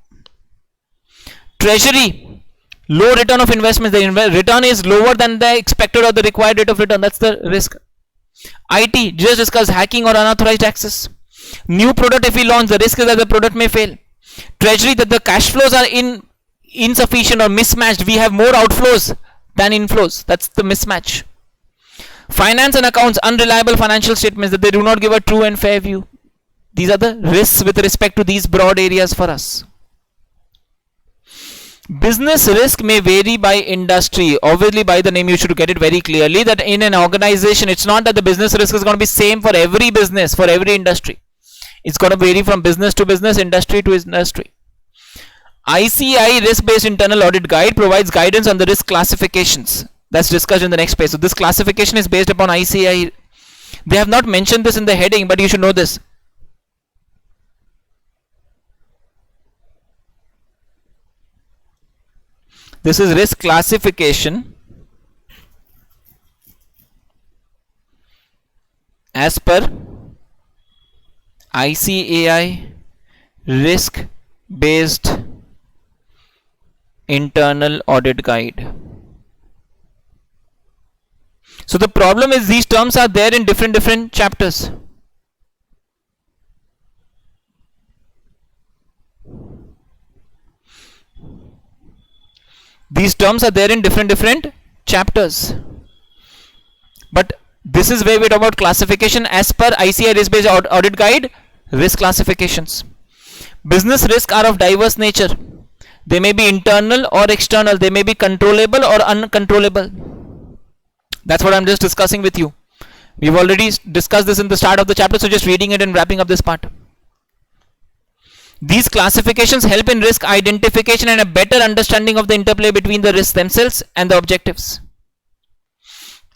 Treasury, low return of investments. The return is lower than the expected or the required rate of return. That's the risk. IT, just discuss hacking or unauthorized access. New product, if we launch, the risk is that the product may fail. Treasury, that the cash flows are insufficient or mismatched. We have more outflows than inflows. That's the mismatch. Finance and accounts, unreliable financial statements, that they do not give a true and fair view. These are the risks with respect to these broad areas for us. Business risk may vary by industry. Obviously, by the name you should get it very clearly that in an organization, it's not that the business risk is going to be same for every business, for every industry. It's going to vary from business to business, industry to industry. ICAI risk-based internal audit guide provides guidance on the risk classifications. That's discussed in the next page. So this classification is based upon ICAI. They have not mentioned this in the heading, but you should know this. This is risk classification as per ICAI risk based internal audit guide. So the problem is these terms are there in different chapters. These terms are there in different chapters. But this is where we talk about classification as per ICAI risk based audit guide, risk classifications. Business risks are of diverse nature. They may be internal or external. They may be controllable or uncontrollable. That's what I'm just discussing with you. We've already discussed this in the start of the chapter, so just reading it and wrapping up this part. These classifications help in risk identification and a better understanding of the interplay between the risks themselves and the objectives.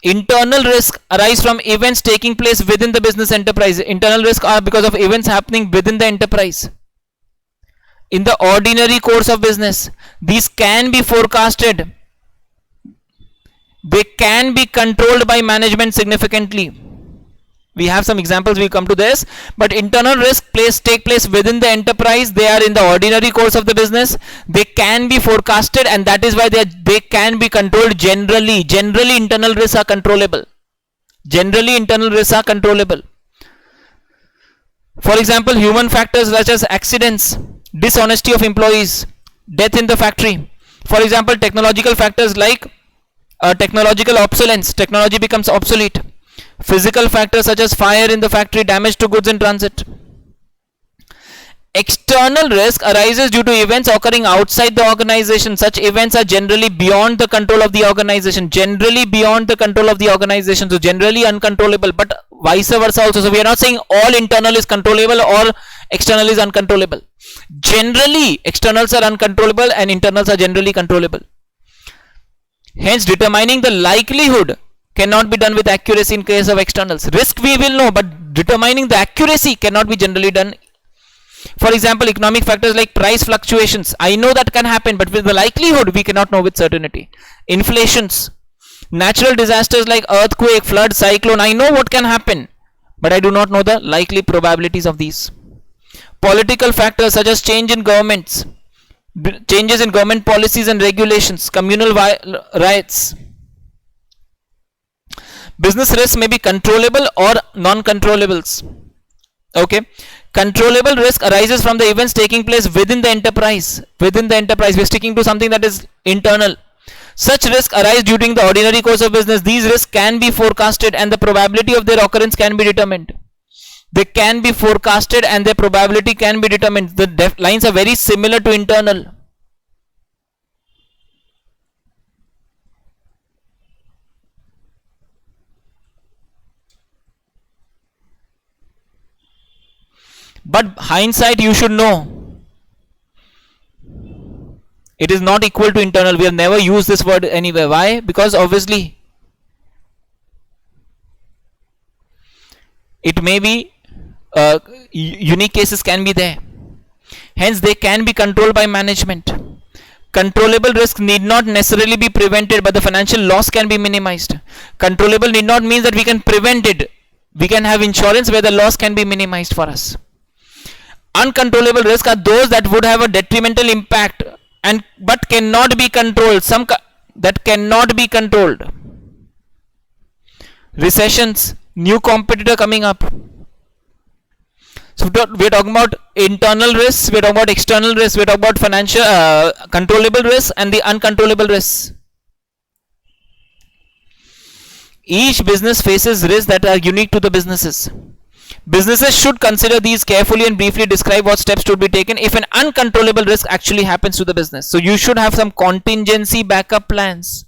Internal risks arise from events taking place within the business enterprise. Internal risks are because of events happening within the enterprise. In the ordinary course of business, these can be forecasted they can be controlled by management significantly. We have some examples, we'll come to this, but internal risk take place within the enterprise. They are in the ordinary course of the business. They can be forecasted, and that is why they can be controlled generally. Generally, internal risks are controllable. Generally, internal risks are controllable. For example, human factors such as accidents, dishonesty of employees, death in the factory. For example, technological factors like technological obsolescence, technology becomes obsolete. Physical factors such as fire in the factory, damage to goods in transit. External risk arises due to events occurring outside the organization. Such events are generally beyond the control of the organization. Generally beyond the control of the organization. So generally uncontrollable, but vice versa also. So we are not saying all internal is controllable or external is uncontrollable. Generally externals are uncontrollable and internals are generally controllable. Hence determining the likelihood cannot be done with accuracy in case of externals. Risk we will know, but determining the accuracy cannot be generally done. For example, economic factors like price fluctuations, I know that can happen, but with the likelihood we cannot know with certainty. Inflations, natural disasters like earthquake, flood, cyclone, I know what can happen, but I do not know the likely probabilities of these. Political factors such as change in governments, changes in government policies and regulations, communal riots. Business risks may be controllable or non-controllables. Okay. Controllable risk arises from the events taking place within the enterprise. Within the enterprise, we are sticking to something that is internal. Such risks arise during the ordinary course of business. These risks can be forecasted and the probability of their occurrence can be determined. They can be forecasted and their probability can be determined. The lines are very similar to internal. But hindsight, you should know, it is not equal to internal. We have never used this word anywhere. Why? Because obviously it may be unique cases can be there. Hence they can be controlled by management. Controllable risk need not necessarily be prevented, but the financial loss can be minimized. Controllable need not mean that we can prevent it. We can have insurance where the loss can be minimized for us. Uncontrollable risks are those that would have a detrimental impact but cannot be controlled. Some that cannot be controlled. Recessions, new competitor coming up. So we are talking about internal risks, we are talking about external risks, we are talking about financial controllable risks and the uncontrollable risks. Each business faces risks that are unique to the businesses. Businesses should consider these carefully and briefly describe what steps should be taken if an uncontrollable risk actually happens to the business. So you should have some contingency backup plans.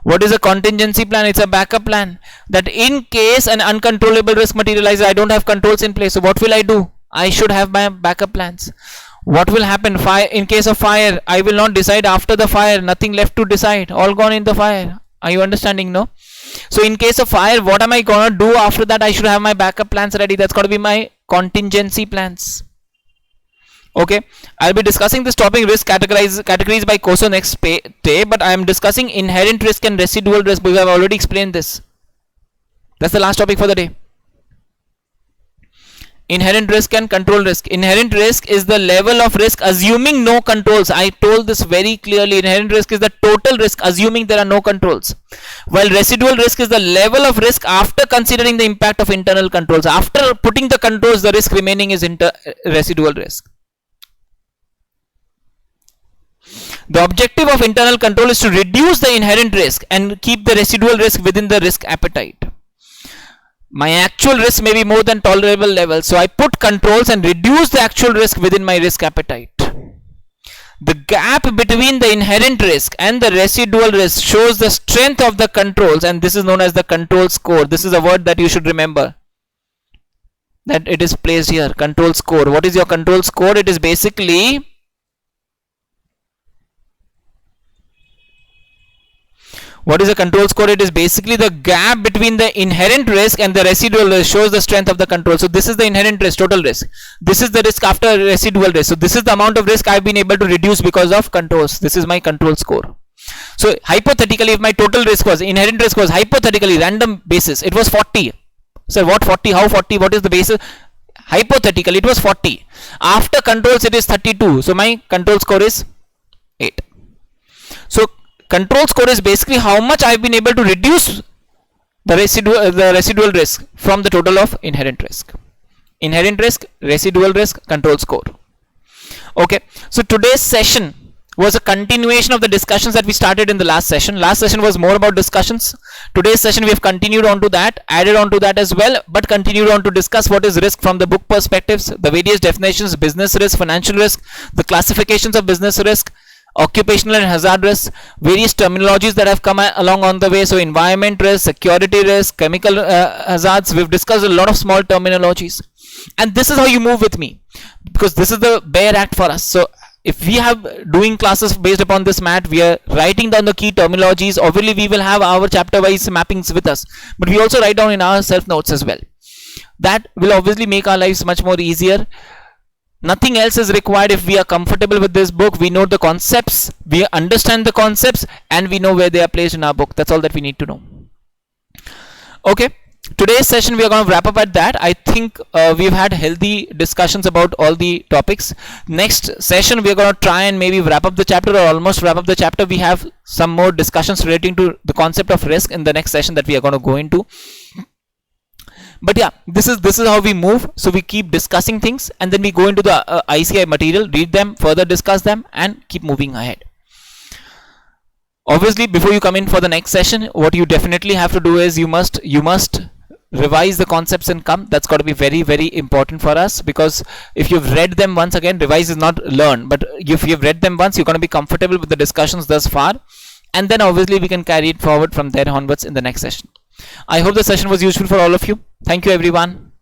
What is a contingency plan? It's a backup plan that in case an uncontrollable risk materializes, I don't have controls in place. So what will I do? I should have my backup plans. What will happen in case of fire? I will not decide after the fire. Nothing left to decide. All gone in the fire. Are you understanding? No? So in case of fire, what am I gonna do after that? I should have my backup plans ready. That's got to be my contingency plans. Okay, I'll be discussing this topic risk categories by COSO next day, but I am discussing inherent risk and residual risk because I've already explained this. That's the last topic for the day. Inherent risk and control risk. Inherent risk is the level of risk assuming no controls. I told this very clearly. Inherent risk is the total risk assuming there are no controls, while residual risk is the level of risk after considering the impact of internal controls. After putting the controls, the risk remaining is residual risk. The objective of internal control is to reduce the inherent risk and keep the residual risk within the risk appetite. My actual risk may be more than tolerable level, so I put controls and reduce the actual risk within my risk appetite. The gap between the inherent risk and the residual risk shows the strength of the controls, and this is known as the control score. This is a word that you should remember, that it is placed here. Control score. What is your control score? It is basically what is a control score? It is basically the gap between the inherent risk and the residual risk shows the strength of the control. So this is the inherent risk, total risk. This is the risk after residual risk. So this is the amount of risk I've been able to reduce because of controls. This is my control score. So hypothetically, if my total risk was, inherent risk was hypothetically random basis, it was 40. So what 40? How 40? What is the basis? Hypothetically, it was 40. After controls, it is 32. So my control score is 8. So control score is basically how much I've been able to reduce the residual risk from the total of inherent risk. Inherent risk, residual risk, control score. Okay, so today's session was a continuation of the discussions that we started in the last session. Last session was more about discussions. Today's session we have continued on to that, added on to that as well, but continued on to discuss what is risk from the book perspectives, the various definitions, business risk, financial risk, the classifications of business risk, occupational and hazard risk, various terminologies that have come along on the way. So environment risk, security risk, chemical hazards. We've discussed a lot of small terminologies, and this is how you move with me, because this is the bare act for us. So if we have doing classes based upon this mat, we are writing down the key terminologies. Obviously we will have our chapter wise mappings with us, but we also write down in our self notes as well. That will obviously make our lives much more easier. Nothing else is required. If we are comfortable with this book, we know the concepts, we understand the concepts, and we know where they are placed in our book. That's all that we need to know. Okay, today's session we are going to wrap up at that. I think we've had healthy discussions about all the topics. Next session we are going to try and maybe wrap up the chapter, or almost wrap up the chapter. We have some more discussions relating to the concept of risk in the next session that we are going to go into. But yeah, this is how we move. So we keep discussing things, and then we go into the ICI material, read them, further discuss them, and keep moving ahead. Obviously, before you come in for the next session, what you definitely have to do is you must revise the concepts and come. That's got to be very, very important for us, because if you've read them once, again, revise is not learn, but if you've read them once, you're going to be comfortable with the discussions thus far, and then obviously we can carry it forward from there onwards in the next session. I hope the session was useful for all of you. Thank you, everyone.